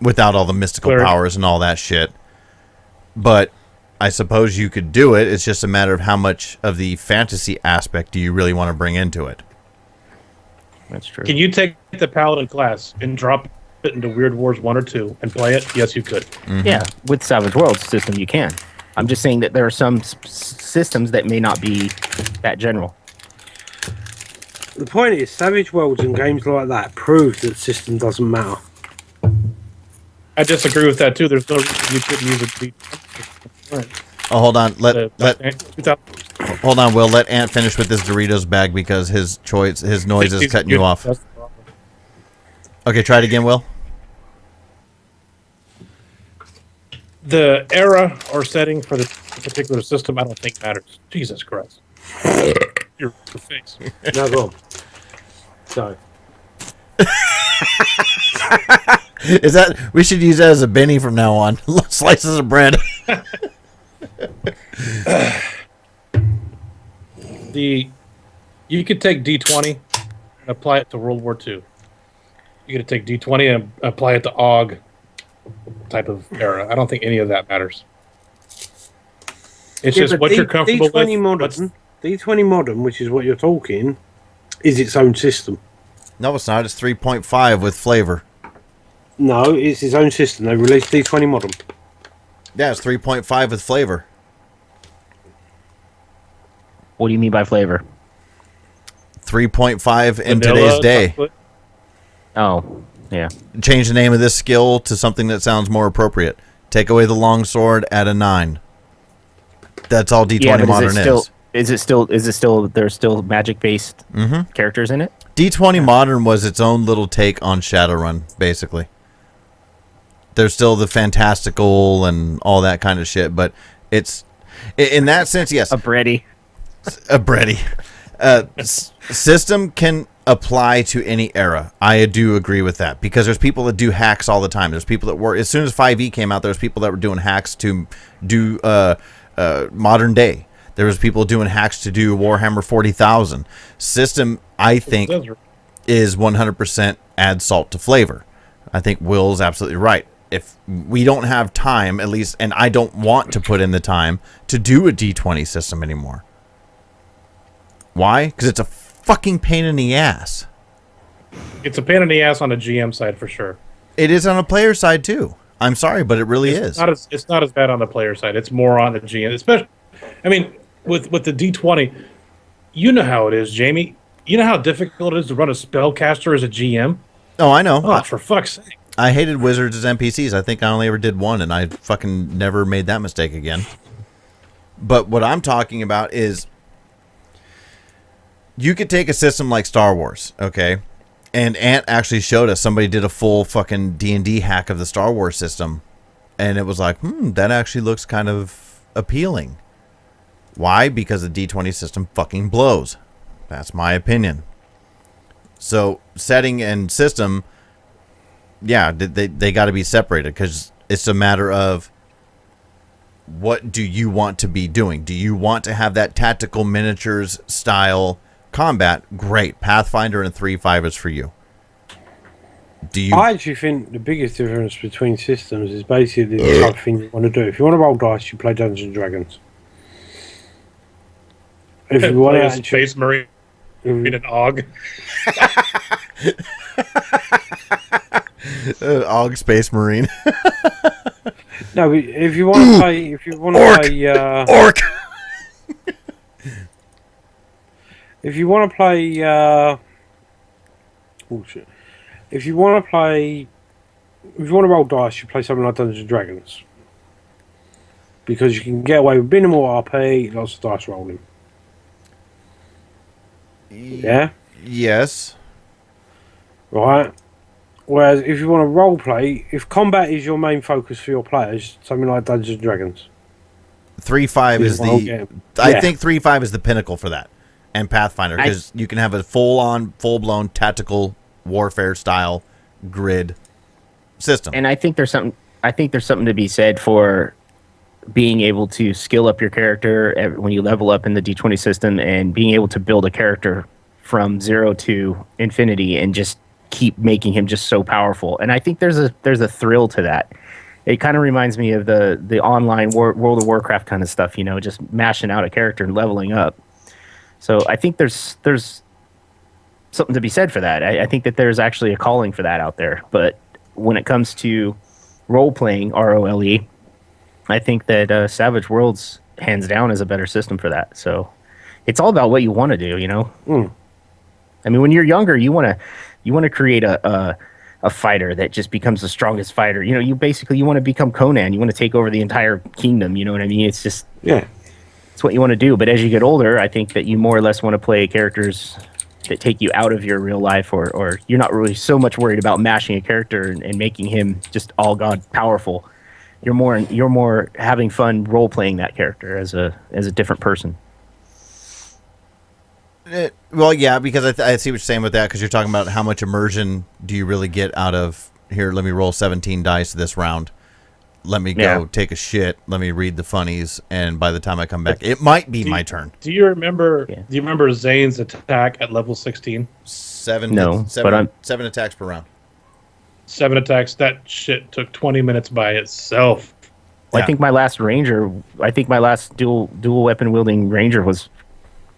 Without all the mystical Cleric. powers and all that shit. But I suppose you could do it. It's just a matter of how much of the fantasy aspect do you really want to bring into it. That's true. Can you take the Paladin class and drop it into Weird Wars 1 or 2 and play it? Yes, you could. Yeah, with Savage Worlds system, you can. I'm just saying that there are some systems that may not be that general. The point is, Savage Worlds and games like that prove that system doesn't matter. I disagree with that too. There's no reason you shouldn't use it. Oh, hold on. Hold on, Will. Let Ant finish with this Doritos bag because his noise is cutting you off. Okay, try it again, Will. The era or setting for the particular system, I don't think matters. Jesus Christ. Your face. No, go on. Sorry. Is that we should use that as a benny from now on? Slices of bread. You could take D20 and apply it to World War II. You could take D20 and apply it to AUG type of era. I don't think any of that matters. It's just what you're comfortable D20 with. Modern, D20 Modern, which is what you're talking, is its own system. No, it's not. It's 3.5 with flavor. No, it's its own system. They released D20 Modern. Yeah, it's 3.5 with flavor. What do you mean by flavor? 3.5 in Vanilla, today's day. chocolate. Oh, yeah. Change the name of this skill to something that sounds more appropriate. Take away the long sword, add a 9. That's all D20 but Modern is. Is it still there's still magic based characters in it? D20 Modern was its own little take on Shadowrun, basically. There's still the fantastical and all that kind of shit, but it's in that sense, yes. A Brady. A Brady. System can apply to any era. I do agree with that because there's people that do hacks all the time. There's people that were, as soon as 5e came out, there was people that were doing hacks to do modern day. There was people doing hacks to do Warhammer 40,000. System, I think, is 100% add salt to flavor. I think Will's absolutely right. If we don't have time, at least, and I don't want to put in the time to do a D20 system anymore. Why? Because it's a fucking pain in the ass. It's a pain in the ass on the GM side for sure. It is on a player side too. I'm sorry, but it really is. It's not as bad on the player side. It's more on the GM. Especially, I mean, with the D20, you know how it is, Jamie. You know how difficult it is to run a spellcaster as a GM? Oh, I know. Oh, for fuck's sake. I hated wizards as NPCs. I think I only ever did one, and I fucking never made that mistake again. But what I'm talking about is you could take a system like Star Wars, okay? And Ant actually showed us somebody did a full fucking D&D hack of the Star Wars system, and it was like, that actually looks kind of appealing. Why? Because the D20 system fucking blows. That's my opinion. So setting and system, yeah, they got to be separated because it's a matter of what do you want to be doing? Do you want to have that tactical miniatures style combat? Great. Pathfinder and 3.5 is for you. I actually think the biggest difference between systems is basically the type of thing you want to do. If you want to roll dice, you play Dungeons and Dragons. If you want to Space Marine in an AUG. AUG Space Marine. No, but if you want to play, Orc. If you want to play, oh shit. If you want to roll dice, you play something like Dungeons and Dragons because you can get away with minimal RP, lots of dice rolling. Yeah. Yes. Right. Whereas if you want to role play, if combat is your main focus for your players, something like Dungeons and Dragons. 3.5 is the. I think 3.5 is the pinnacle for that, and Pathfinder because you can have a full-blown tactical warfare style grid system. And I think there's something. I think there's something to be said for being able to skill up your character when you level up in the D20 system, and being able to build a character from 0 to infinity and just keep making him just so powerful. And I think there's a thrill to that. It kind of reminds me of the online World of Warcraft kind of stuff, you know, just mashing out a character and leveling up. So I think there's something to be said for that. I think that there's actually a calling for that out there. But when it comes to role-playing, ROLE, I think that Savage Worlds, hands down, is a better system for that. So it's all about what you want to do, you know? I mean, when you're younger, you want to create a fighter that just becomes the strongest fighter. You know, you want to become Conan. You want to take over the entire kingdom. You know what I mean? It's just, it's what you want to do. But as you get older, I think that you more or less want to play characters that take you out of your real life, or you're not really so much worried about mashing a character and making him just all god powerful. You're more having fun role playing that character as a different person. Well, yeah, because I see what you're saying with that, because you're talking about how much immersion do you really get out of, here, let me roll 17 dice this round. Let me go take a shit. Let me read the funnies, and by the time I come back, it might be my turn. Do you remember Zane's attack at level 16? Seven attacks per round. 7 attacks. That shit took 20 minutes by itself. Well, I think my last dual weapon wielding ranger was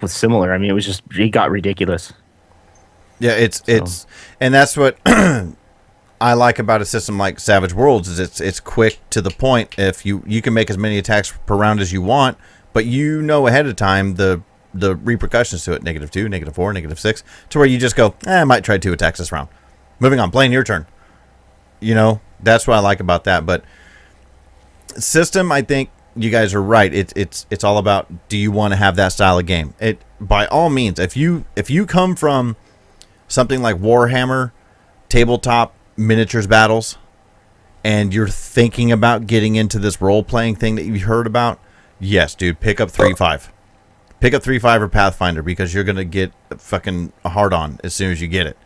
similar. I mean, it got ridiculous. Yeah, it's and that's what I like about a system like Savage Worlds is it's quick to the point. If you can make as many attacks per round as you want, but you know ahead of time the repercussions to it, -2, -4, -6, to where you just go, I might try 2 attacks this round. Moving on, Blaine, your turn. You know, that's what I like about that. But system, I think you guys are right. It's all about, do you want to have that style of game? It, by all means, if you come from something like Warhammer, tabletop miniatures battles, and you're thinking about getting into this role-playing thing that you heard about, yes, dude, pick up 3.5. Pick up 3.5 or Pathfinder, because you're going to get fucking a hard-on as soon as you get it.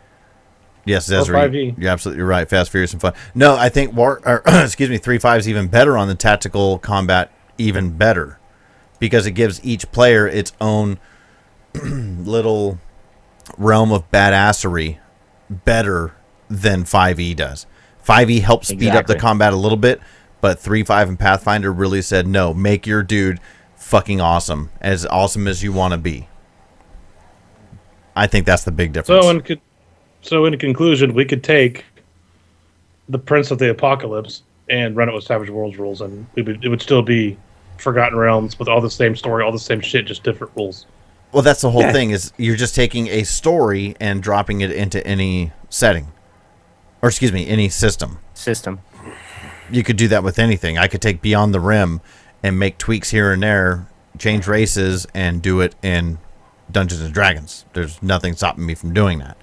Yes, Ezra, you're absolutely right. Fast, Furious, and Fun. No, I think 3.5 is even better on the tactical combat, even better, because it gives each player its own little realm of badassery better than 5e does. 5e helps speed up the combat a little bit, but 3.5 and Pathfinder really said, no, make your dude fucking awesome as you want to be. I think that's the big difference. So in conclusion, we could take the Prince of the Apocalypse and run it with Savage Worlds rules, and it would still be Forgotten Realms with all the same story, all the same shit, just different rules. Well, that's the whole thing, is you're just taking a story and dropping it into any setting. Or, excuse me, any system. You could do that with anything. I could take Beyond the Rim and make tweaks here and there, change races, and do it in Dungeons and Dragons. There's nothing stopping me from doing that.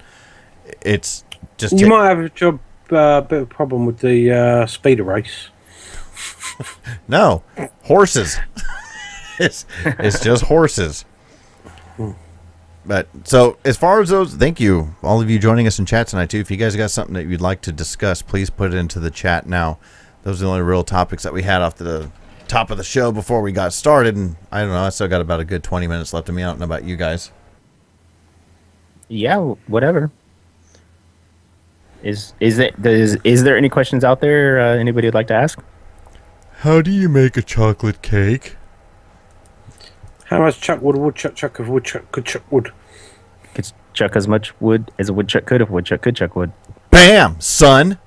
It's just... You might have a bit of a problem with the speeder race. No. Horses. It's just horses. But so as far as those, thank you, all of you joining us in chat tonight too. If you guys got something that you'd like to discuss, please put it into the chat now. Those are the only real topics that we had off the top of the show before we got started. And I don't know, I still got about a good 20 minutes left of me. I don't know about you guys. Yeah, whatever. Is there any questions out there anybody would like to ask? How do you make a chocolate cake? How much chuck would a woodchuck chuck if a woodchuck could chuck wood? Could chuck as much wood as a woodchuck could if a woodchuck could chuck wood. Bam, son.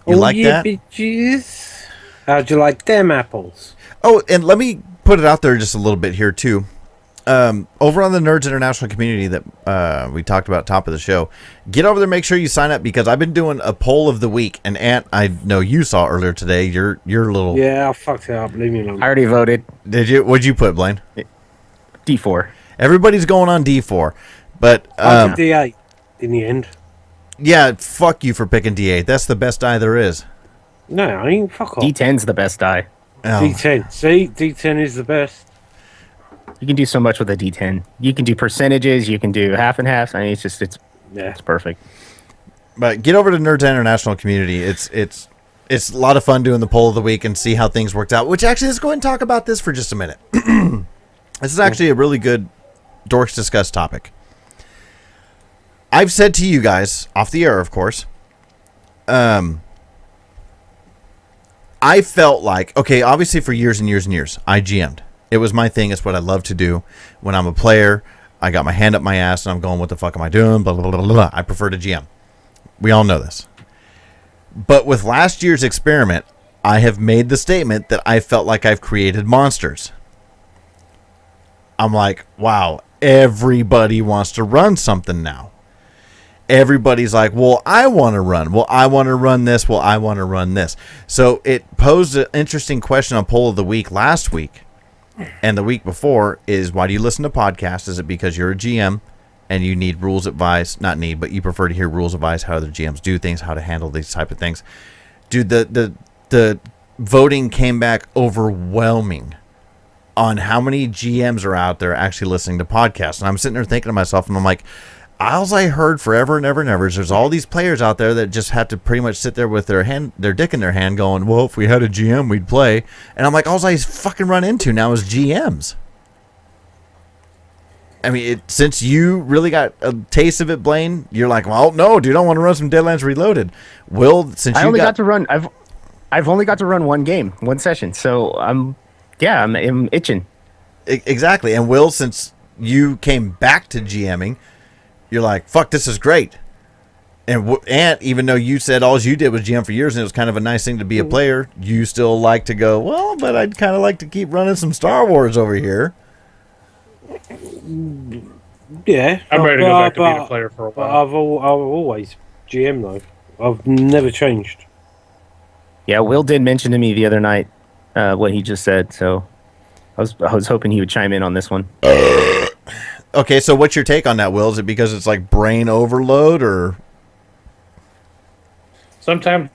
You like that? Bitches. How'd you like them apples? Oh, and let me put it out there just a little bit here too. Over on the Nerds International community that we talked about top of the show, get over there, make sure you sign up, because I've been doing a poll of the week. And Ant, I know you saw earlier today, your little... Yeah, I fucked it up. Leave me alone. I already voted. Did you? What'd you put, Blaine? D4. Everybody's going on D4. But I did D8 in the end. Yeah, fuck you for picking D8. That's the best die there is. No, I ain't. Fuck off. D10's the best die. Oh. D10. See? D10 is the best. You can do so much with a D10. You can do percentages. You can do half and half. I mean, it's perfect. But get over to Nerds International community. It's a lot of fun doing the poll of the week and see how things worked out. Which actually, let's go ahead and talk about this for just a minute. This is actually a really good Dorks Discuss topic. I've said to you guys off the air, of course. I felt like, okay, obviously for years and years and years, I GM'd. It was my thing. It's what I love to do. When I'm a player, I got my hand up my ass and I'm going, what the fuck am I doing? Blah, blah, blah, blah, blah. I prefer to GM. We all know this. But with last year's experiment, I have made the statement that I felt like I've created monsters. I'm like, wow, everybody wants to run something now. Everybody's like, well, I want to run. Well, I want to run this. Well, I want to run this. So it posed an interesting question on Poll of the Week last week. And the week before is, why do you listen to podcasts? Is it because you're a GM and you need rules advice? Not need, but you prefer to hear rules advice, how other GMs do things, how to handle these type of things. Dude, the voting came back overwhelming on how many GMs are out there actually listening to podcasts. And I'm sitting there thinking to myself, and I'm like, all I heard forever and ever and ever is there's all these players out there that just have to pretty much sit there with their dick in their hand going, well, if we had a GM, we'd play. And I'm like, all I fucking run into now is GMs. I mean, since you really got a taste of it, Blaine, you're like, well, no, dude, I want to run some Deadlands Reloaded. Will, since I've only got to run one game, one session. So I'm itching. Exactly. And Will, since you came back to GMing, you're like, fuck, this is great. And Ant, even though you said all you did was GM for years and it was kind of a nice thing to be a player, you still like to go, well, but I'd kind of like to keep running some Star Wars over here. Yeah. I'm ready to go back to being a player for a while. I've always GM, though. I've never changed. Yeah, Will did mention to me the other night what he just said, so I was hoping he would chime in on this one. Okay, so what's your take on that, Will? Is it because it's like brain overload, or? Sometimes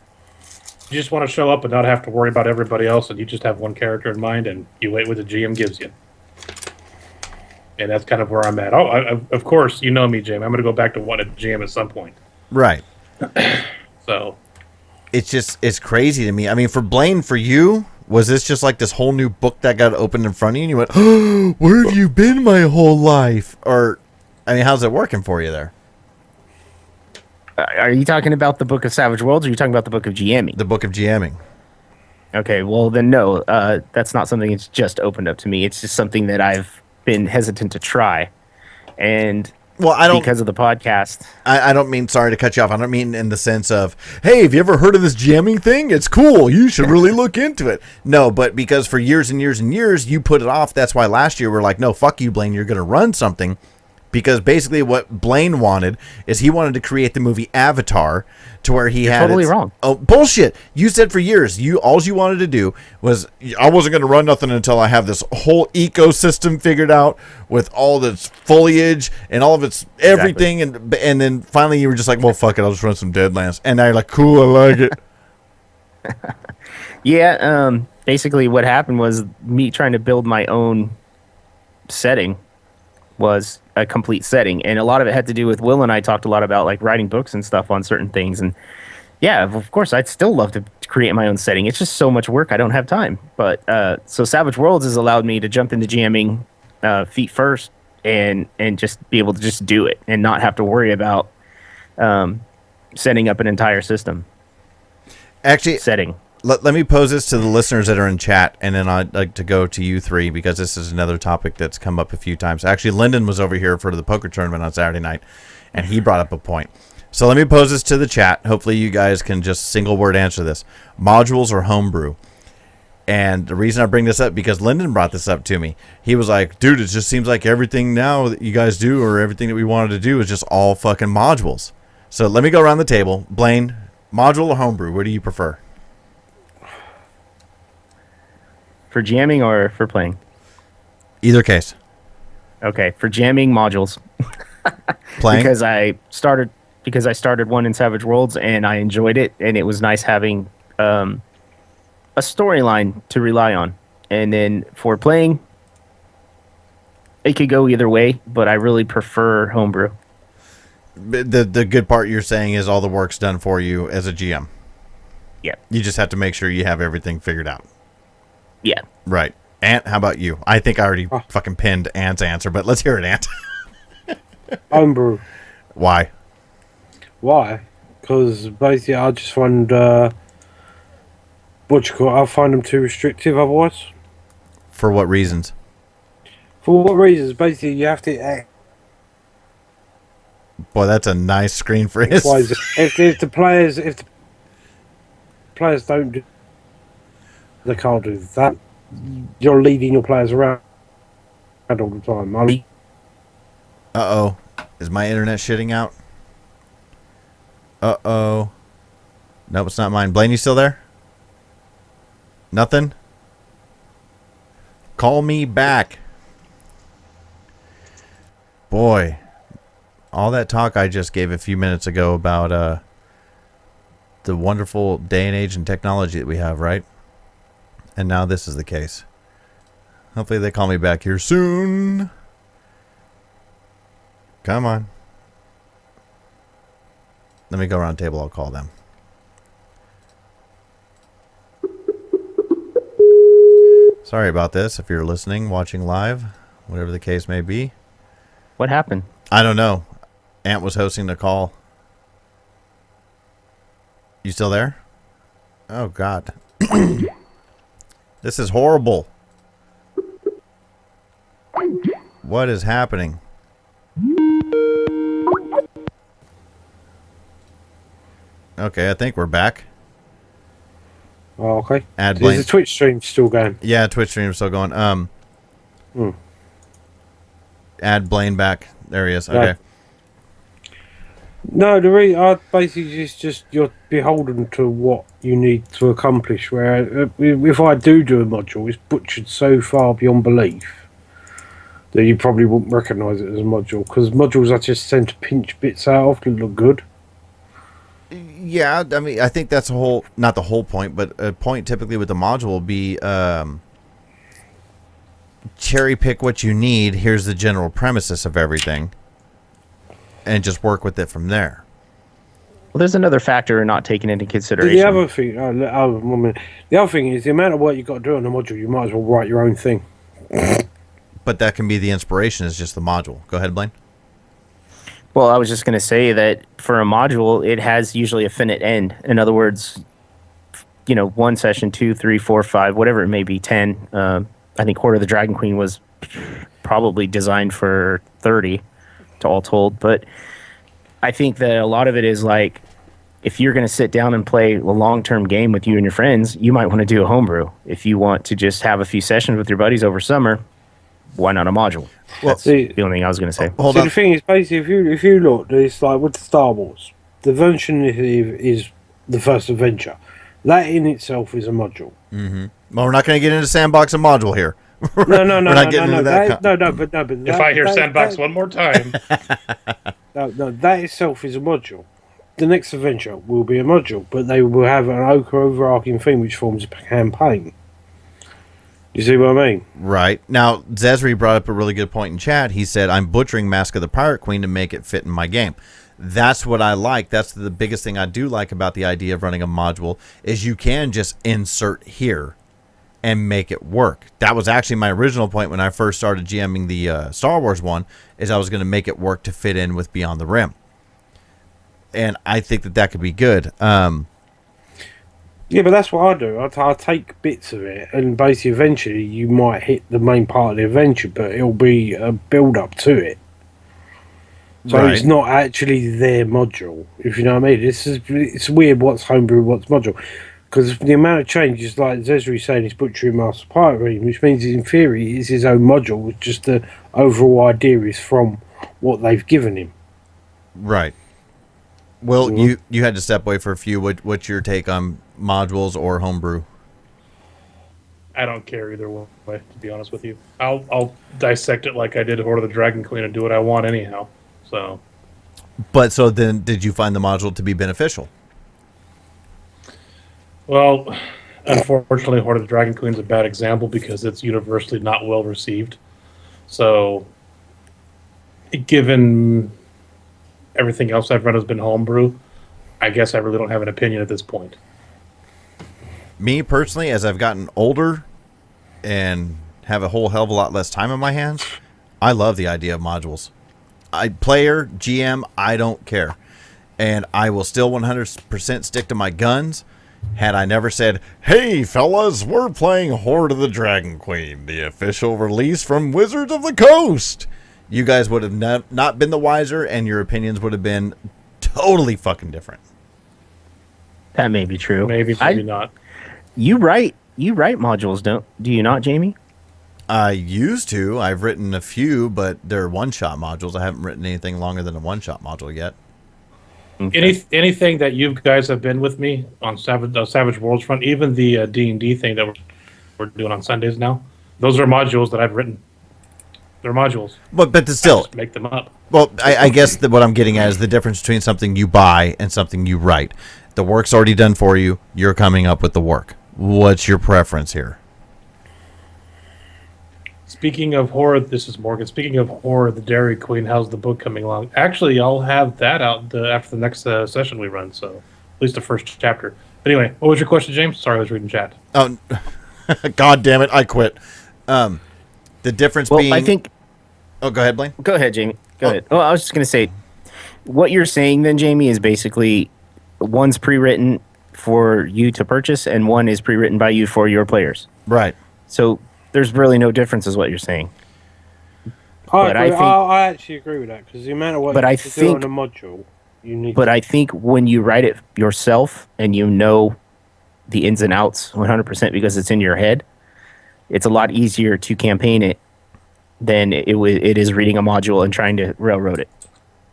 You just want to show up and not have to worry about everybody else, and you just have one character in mind, and you wait what the GM gives you. And that's kind of where I'm at. Oh, of course, you know me, Jaime. I'm going to go back to what a GM at some point. Right. So It's crazy to me. I mean, for Blaine, for you, was this just like this whole new book that got opened in front of you and you went, oh, where have you been my whole life? Or, I mean, how's it working for you there? Are you talking about the Book of Savage Worlds, or are you talking about the Book of GMing? The book of GMing. Okay, well then no, that's not something that's just opened up to me. It's just something that I've been hesitant to try, and Well, I don't because of the podcast. I don't mean, sorry to cut you off. I don't mean in the sense of, hey, have you ever heard of this jamming thing? It's cool. You should really look into it. No, but because for years and years and years, you put it off. That's why last year we're like, no, fuck you, Blaine. You're going to run something. Because basically what Blaine wanted is he wanted to create the movie Avatar to where he had... Totally wrong. Oh, bullshit. You said for years, all you wanted to do was, I wasn't going to run nothing until I have this whole ecosystem figured out with all this foliage and all of its everything. Exactly. And then finally you were just like, well, fuck it. I'll just run some Deadlands. And now you're like, cool, I like it. Yeah, basically what happened was me trying to build my own setting was a complete setting, and a lot of it had to do with Will and I talked a lot about like writing books and stuff on certain things, and yeah, of course I'd still love to create my own setting. It's just so much work, I don't have time. But so Savage Worlds has allowed me to jump into GMing feet first and just be able to just do it and not have to worry about setting up an entire system. Actually, setting. Let me pose this to the listeners that are in chat, and then I'd like to go to you three, because this is another topic that's come up a few times. Actually, Lyndon was over here for the poker tournament on Saturday night, and he brought up a point. So let me pose this to the chat. Hopefully you guys can just single word answer this. Modules or homebrew? And the reason I bring this up, because Lyndon brought this up to me. He was like, dude, it just seems like everything now that you guys do, or everything that we wanted to do, is just all fucking modules. So let me go around the table. Blaine, module or homebrew? What do you prefer? For jamming or for playing? Either case. Okay, for jamming, modules. Playing? Because I started one in Savage Worlds and I enjoyed it, and it was nice having a storyline to rely on. And then for playing, it could go either way, but I really prefer homebrew. The good part you're saying is all the work's done for you as a GM. Yeah. You just have to make sure you have everything figured out. Yeah. Right. Ant, how about you? I think I already fucking pinned Ant's answer, but let's hear it, Ant. Homebrew. Why? Why? Because basically I just find, I find them too restrictive otherwise. For what reasons? For what reasons? Basically you have to... Boy, that's a nice screen for his... if the players don't do... They can't do that. You're leading your players around all the time. Uh-oh. Is my internet shitting out? Uh-oh. Nope, it's not mine. Blaine, you still there? Nothing? Call me back. Boy. All that talk I just gave a few minutes ago about the wonderful day and age and technology that we have, right? And now this is the case. Hopefully they call me back here soon. Come on. Let me go around the table. I'll call them. Sorry about this. If you're listening, watching live, whatever the case may be. What happened? I don't know. Ant was hosting the call. You still there? Oh, God. This is horrible. What is happening? Okay, I think we're back. Oh, okay. Add Blaine. Is the Twitch stream still going? Yeah, Twitch stream is still going. Add Blaine back. There he is. Okay. No, I basically just you're beholden to what you need to accomplish. Where if I do a module, it's butchered so far beyond belief that you probably wouldn't recognise it as a module, because modules I just tend to pinch bits out of to look good. Yeah, I mean, I think that's not the whole point, but a point typically with the module will be cherry pick what you need. Here's the general premises of everything, and just work with it from there. Well, there's another factor not taken into consideration. The other thing, the other thing is the amount of work you've got to do on the module. You might as well write your own thing. But that can be the inspiration. Is just the module. Go ahead, Blaine. Well, I was just going to say that for a module, it has usually a finite end. In other words, 1 session, 2, 3, 4, 5, whatever it may be, 10. I think Horde of the Dragon Queen was probably designed for 30 to all told. But I think that a lot of it is like, if you're going to sit down and play a long-term game with you and your friends, you might want to do a homebrew. If you want to just have a few sessions with your buddies over summer, why not a module? Well, That's the only thing I was going to say. Hold So on. the thing is, basically, if you look, it's like with Star Wars, the Venture is the first adventure. That in itself is a module. Well, we're not going to get into sandbox and module here. No, We're not getting into that. But If I hear sandbox one more time, no, that itself is a module. The next adventure will be a module, but they will have an overarching theme which forms a campaign. You see what I mean? Right. Now, Zesri brought up a really good point in chat. He said, I'm butchering Mask of the Pirate Queen to make it fit in my game. That's what I like. That's the biggest thing I do like about the idea of running a module, is you can just insert here and make it work. That was actually my original point when I first started GMing the Star Wars one, is I was going to make it work to fit in with Beyond the Rim. And I think that could be good. Yeah, but that's what I do. I take bits of it, and basically, eventually, you might hit the main part of the adventure, but it'll be a build-up to it. So Right. it's not actually their module, if you know what I mean. It's weird what's homebrew, what's module. Because the amount of changes, like Zesri saying, he's butchering Master Pirate Queen, which means in theory it's his own module, just the overall idea is from what they've given him. Right. Well, you had to step away for a few. What's your take on modules or homebrew? I don't care either way, to be honest with you. I'll dissect it like I did Horde of the Dragon Queen and do what I want anyhow. So, But so then, did you find the module to be beneficial? well, unfortunately, Horde of the Dragon Queen is a bad example because it's universally not well received. So, given everything else I've read has been homebrew, I guess I really don't have an opinion at this point. Me personally, as I've gotten older and have a whole hell of a lot less time on my hands, I love the idea of modules. Player, GM, I don't care. And I will still 100% stick to my guns. Had I never said, hey fellas, we're playing Horde of the Dragon Queen, the official release from Wizards of the Coast, you guys would have not been the wiser, and your opinions would have been totally fucking different. That may be true. Maybe not. You write modules, do you not, Jamie? I used to. I've written a few, but they're one-shot modules. I haven't written anything longer than a one-shot module yet. Okay. Anything that you guys have been with me on Savage Worlds front, even the D&D thing that we're doing on Sundays now, those are modules that I've written. They're modules. But I still, just make them up. well, I guess that what I'm getting at is the difference between something you buy and something you write. The work's already done for you. You're coming up with the work. What's your preference here? Speaking of horror, this is Morgan. Speaking of horror, the Dairy Queen, how's the book coming along? Actually, I'll have that out after the next session we run, so at least the first chapter. But anyway, what was your question, James? Sorry, I was reading chat. Oh, God damn it! I quit. The difference being, I think. Oh, go ahead, Blaine. Go ahead, Jamie. Go ahead. Well, I was just going to say, what you're saying then, Jamie, is basically one's pre-written for you to purchase, and one is pre-written by you for your players. Right. So there's really no difference, is what you're saying. I actually agree with that, because the amount of work you have to do on a module, you need. But I think when you write it yourself and you know the ins and outs 100% because it's in your head, it's a lot easier to campaign it than it is reading a module and trying to railroad it.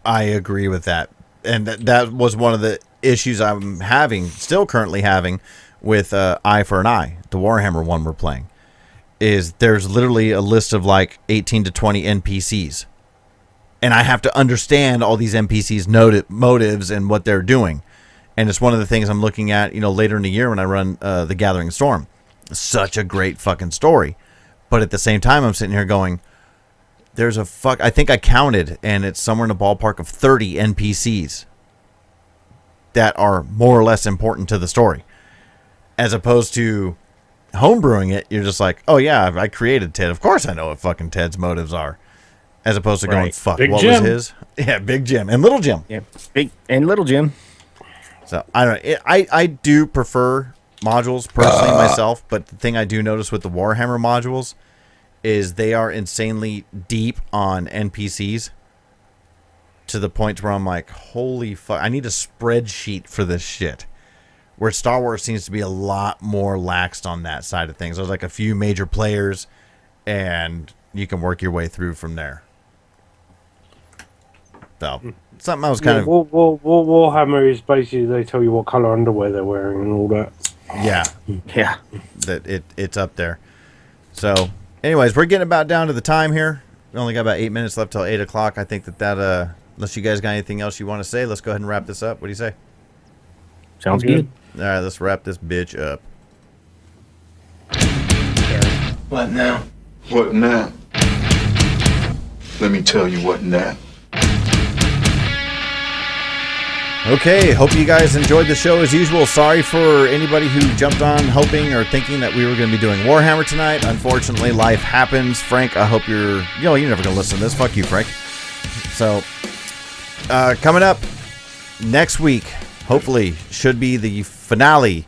I agree with that. And that was one of the issues I'm still currently having with Eye for an Eye, the Warhammer one we're playing, is there's literally a list of like 18 to 20 NPCs. And I have to understand all these NPCs' motives and what they're doing. And it's one of the things I'm looking at, later in the year when I run The Gathering Storm. Such a great fucking story. But at the same time, I'm sitting here going, I think I counted, and it's somewhere in the ballpark of 30 NPCs that are more or less important to the story. As opposed to homebrewing it, you're just like, oh yeah, I created Ted. Of course I know what fucking Ted's motives are. As opposed to going, fuck, Big what Jim. was his? Yeah, Big Jim. And Little Jim. Yeah, Big and Little Jim. So, I don't know. I do prefer modules personally myself, but the thing I do notice with the Warhammer modules is they are insanely deep on NPCs to the point where I'm like, holy fuck, I need a spreadsheet for this shit. Where Star Wars seems to be a lot more laxed on that side of things. There's like a few major players, and you can work your way through from there. So, something I was kind of... Warhammer is basically they tell you what colour underwear they're wearing and all that. Yeah. Yeah. That it's up there. So, anyways, we're getting about down to the time here. We only got about 8 minutes left till 8 o'clock. I think that unless you guys got anything else you want to say, let's go ahead and wrap this up. What do you say? Sounds good. All right, let's wrap this bitch up. What now? What now? Let me tell you what now. Okay, hope you guys enjoyed the show as usual. Sorry for anybody who jumped on hoping or thinking that we were going to be doing Warhammer tonight. Unfortunately, life happens. Frank, I hope you're never going to listen to this. Fuck you, Frank. So, coming up next week, hopefully, should be the finale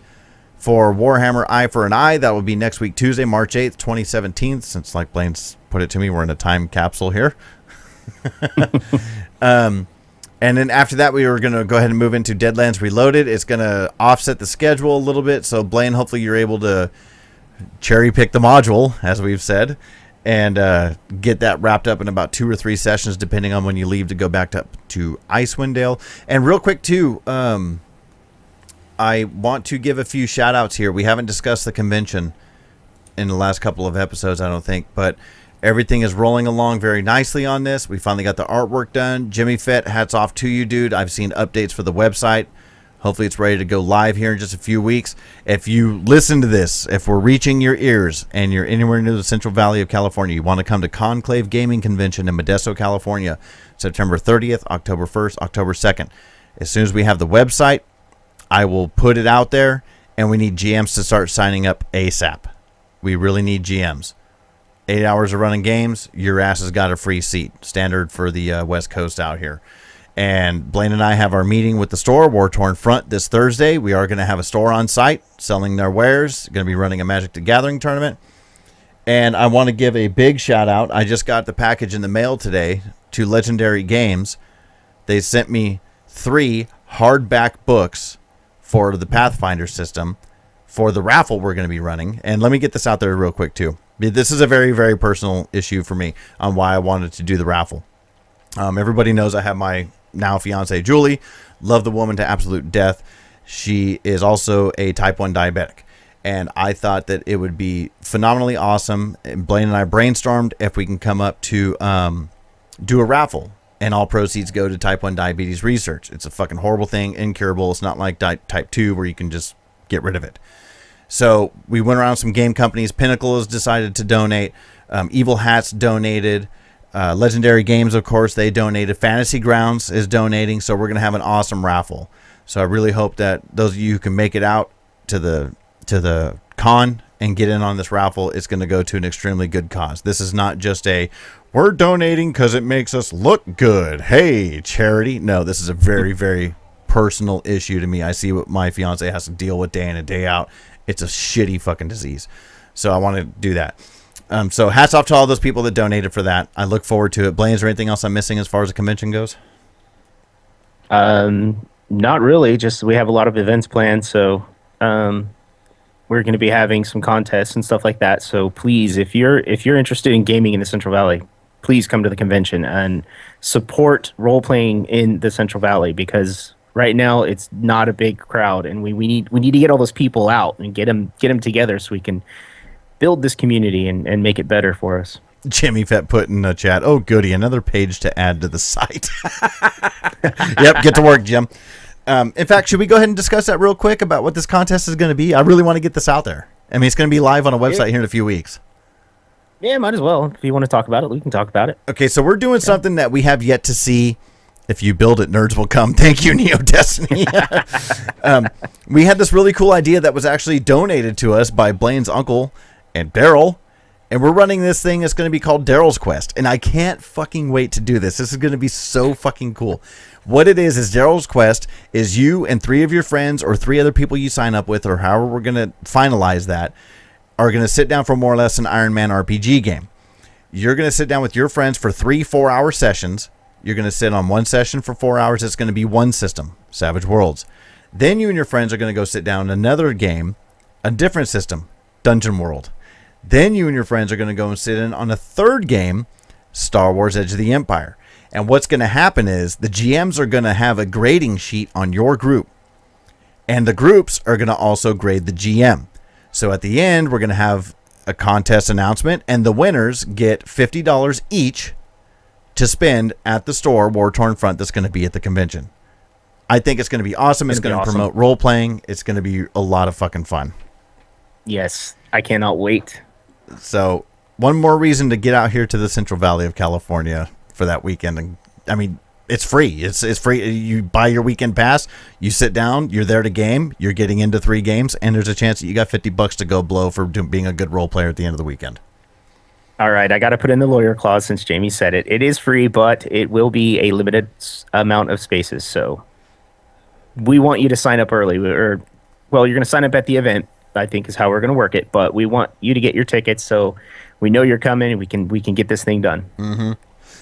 for Warhammer Eye for an Eye. That will be next week, Tuesday, March 8th, 2017. Since, like Blaine's put it to me, we're in a time capsule here. And then after that, we were going to go ahead and move into Deadlands Reloaded. It's going to offset the schedule a little bit. So, Blaine, hopefully you're able to cherry pick the module, as we've said, and get that wrapped up in about 2 or 3 sessions, depending on when you leave to go back to Icewind Dale. And real quick, too, I want to give a few shout-outs here. We haven't discussed the convention in the last couple of episodes, I don't think, but... everything is rolling along very nicely on this. We finally got the artwork done. Jimmy Fett, hats off to you, dude. I've seen updates for the website. Hopefully it's ready to go live here in just a few weeks. If you listen to this, if we're reaching your ears and you're anywhere near the Central Valley of California, you want to come to Conclave Gaming Convention in Modesto, California, September 30th, October 1st, October 2nd. As soon as we have the website, I will put it out there, and we need GMs to start signing up ASAP. We really need GMs. 8 hours of running games, your ass has got a free seat. Standard for the West Coast out here. And Blaine and I have our meeting with the store, War Torn Front, this Thursday. We are going to have a store on site selling their wares. Going to be running a Magic the Gathering tournament. And I want to give a big shout out. I just got the package in the mail today to Legendary Games. They sent me 3 hardback books for the Pathfinder system for the raffle we're going to be running. And let me get this out there real quick, too. This is a very, very personal issue for me on why I wanted to do the raffle. Everybody knows I have my now fiance, Julie. Love the woman to absolute death. She is also a type 1 diabetic. And I thought that it would be phenomenally awesome. Blaine and I brainstormed if we can come up to do a raffle. And all proceeds go to type 1 diabetes research. It's a fucking horrible thing, incurable. It's not like type 2 where you can just get rid of it. So we went around some game companies. Pinnacle has decided to donate. Evil Hats donated. Legendary Games, of course, they donated. Fantasy Grounds is donating. So we're going to have an awesome raffle. So I really hope that those of you who can make it out to the con and get in on this raffle, it's going to go to an extremely good cause. This is not just we're donating because it makes us look good. Hey, charity. No, this is a very, very personal issue to me. I see what my fiance has to deal with day in and day out. It's a shitty fucking disease. So I want to do that. So hats off to all those people that donated for that. I look forward to it. Blaine, is there anything else I'm missing as far as the convention goes? Not really. Just we have a lot of events planned. So we're going to be having some contests and stuff like that. So please, if you're interested in gaming in the Central Valley, please come to the convention and support role-playing in the Central Valley, because right now it's not a big crowd, and we need to get all those people out and get them together so we can build this community and make it better for us. Jimmy Fett put in the chat, oh goody, another page to add to the site. Yep, get to work, Jim. In fact, should we go ahead and discuss that real quick about what this contest is going to be? I really want to get this out there. I mean, it's going to be live on a website here in a few weeks. Yeah, might as well. If you want to talk about it, we can talk about it. Okay, so we're doing something that we have yet to see. If you build it, nerds will come. Thank you, Neo Destiny. We had this really cool idea that was actually donated to us by Blaine's uncle and Daryl. And we're running this thing. It's going to be called Daryl's Quest. And I can't fucking wait to do this. This is going to be so fucking cool. What it is Daryl's Quest is you and 3 of your friends or 3 other people you sign up with, or however we're going to finalize that, are going to sit down for more or less an Iron Man RPG game. You're going to sit down with your friends for 3 4-hour sessions. You're going to sit on one session for 4 hours. It's going to be one system, Savage Worlds. Then you and your friends are going to go sit down in another game, a different system, Dungeon World. Then you and your friends are going to go and sit in on a third game, Star Wars Edge of the Empire. And what's going to happen is the GMs are going to have a grading sheet on your group. And the groups are going to also grade the GM. So at the end, we're going to have a contest announcement, and the winners get $50 each to spend at the store, War Torn Front, that's going to be at the convention. I think it's going to be awesome. It's going to promote role-playing. It's going to be a lot of fucking fun. Yes, I cannot wait. So, one more reason to get out here to the Central Valley of California for that weekend. And I mean, it's free. It's free. You buy your weekend pass, you sit down, you're there to game, you're getting into 3 games, and there's a chance that you got $50 to go blow for being a good role player at the end of the weekend. All right, I got to put in the lawyer clause since Jamie said it. It is free, but it will be a limited amount of spaces. So we want you to sign up early, you're going to sign up at the event, I think is how we're going to work it. But we want you to get your tickets so we know you're coming and we can get this thing done. Mm-hmm.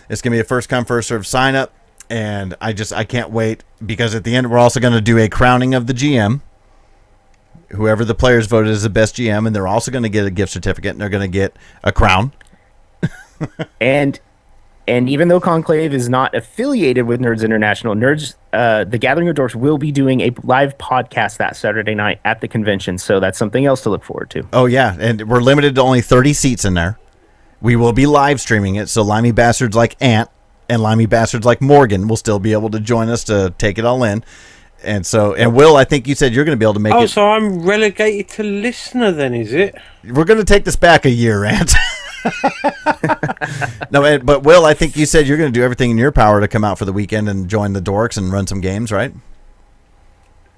It's going to be a first come, first serve sign up. And I can't wait, because at the end, we're also going to do a crowning of the GM. Whoever the players voted as the best GM, and they're also going to get a gift certificate, and they're going to get a crown. and even though Conclave is not affiliated with Nerds International, the Gathering of Dorks will be doing a live podcast that Saturday night at the convention. So that's something else to look forward to. Oh, yeah. And we're limited to only 30 seats in there. We will be live streaming it, so limey bastards like Ant and limey bastards like Morgan will still be able to join us to take it all in. And Will, I think you said you're going to be able to make it. Oh, so I'm relegated to listener then, is it? We're going to take this back a year, Ant. No, but Will, I think you said you're going to do everything in your power to come out for the weekend and join the Dorks and run some games, right?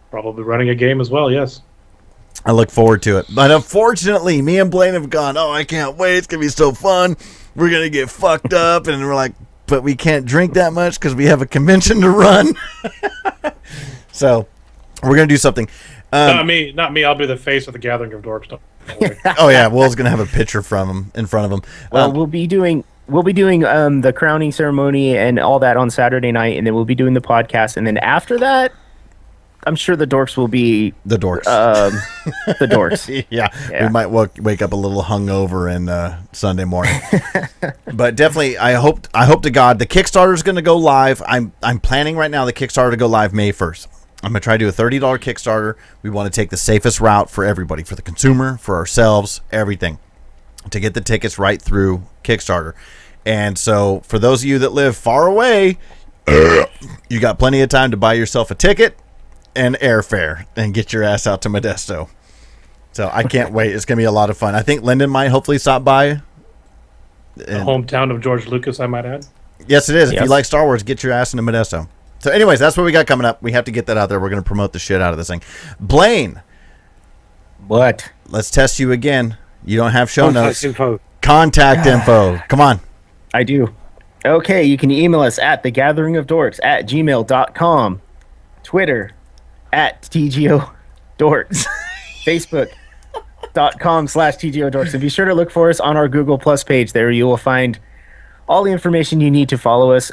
Probably running a game as well, yes. I look forward to it. But unfortunately, me and Blaine have gone, I can't wait. It's going to be so fun. We're going to get fucked up. And we're like, but we can't drink that much because we have a convention to run. So we're going to do something. Not me. I'll be the face of the Gathering of Dorks. Don't worry. Oh, yeah. Will's going to have a picture from him in front of him. Well, we'll be doing the crowning ceremony and all that on Saturday night, and then we'll be doing the podcast. And then after that, I'm sure the Dorks will be the Dorks. The Dorks. Yeah, we might wake up a little hungover in Sunday morning, but definitely, I hope to God the Kickstarter is going to go live. I'm planning right now the Kickstarter to go live May 1st. I'm going to try to do a $30 Kickstarter. We want to take the safest route for everybody, for the consumer, for ourselves, everything, to get the tickets right through Kickstarter. And so, for those of you that live far away, you got plenty of time to buy yourself a ticket and airfare and get your ass out to Modesto. So I can't wait. It's going to be a lot of fun. I think Lyndon might hopefully stop by. The hometown of George Lucas, I might add. Yes, it is. Yes. If you like Star Wars, get your ass into Modesto. So anyways, that's what we got coming up. We have to get that out there. We're going to promote the shit out of this thing. Blaine. What? Let's test you again. You don't have show notes. Contact info. Come on. I do. Okay, you can email us at thegatheringofdorks@gmail.com. Twitter @TGODorks. Facebook.com/TGODorks. And be sure to look for us on our Google Plus page. There you will find all the information you need to follow us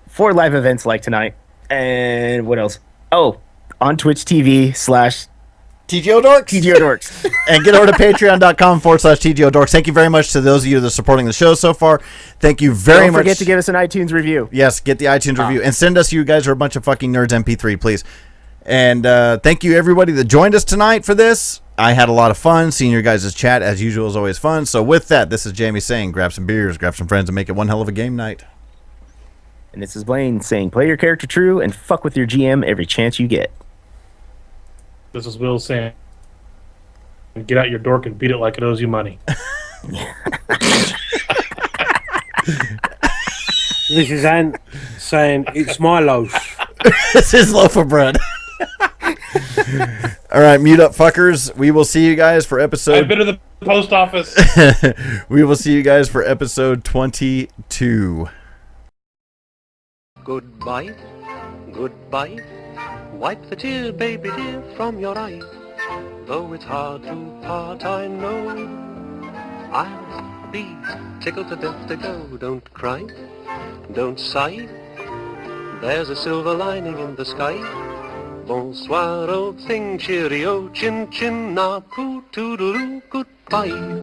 for live events like tonight. And what else? Oh, on Twitch TV TGO Dorks. /TGO Dorks. And get over to patreon.com/TGO Dorks. Thank you very much to those of you that are supporting the show so far. Thank you very much. Don't forget to give us an iTunes review. Yes, get the iTunes review. And send us, you guys are a bunch of fucking nerds, MP3, please. And thank you, everybody that joined us tonight for this. I had a lot of fun. Seeing your guys' chat, as usual, is always fun. So with that, this is Jamie saying, grab some beers, grab some friends, and make it one hell of a game night. And this is Blaine saying, play your character true and fuck with your GM every chance you get. This is Will saying, get out your dork and beat it like it owes you money. This is Ant saying, it's my loaf. It's his loaf of bread. All right, mute up, fuckers. We will see you guys for episode. I've been to the post office. We will see you guys for episode 22. Goodbye, goodbye. Wipe the tear, baby dear, from your eye. Though it's hard to part, I know. I'll be tickled to death to go. Don't cry, don't sigh. There's a silver lining in the sky. Bonsoir, old thing, cheerio, chin chin, na poo toodaloo, goodbye.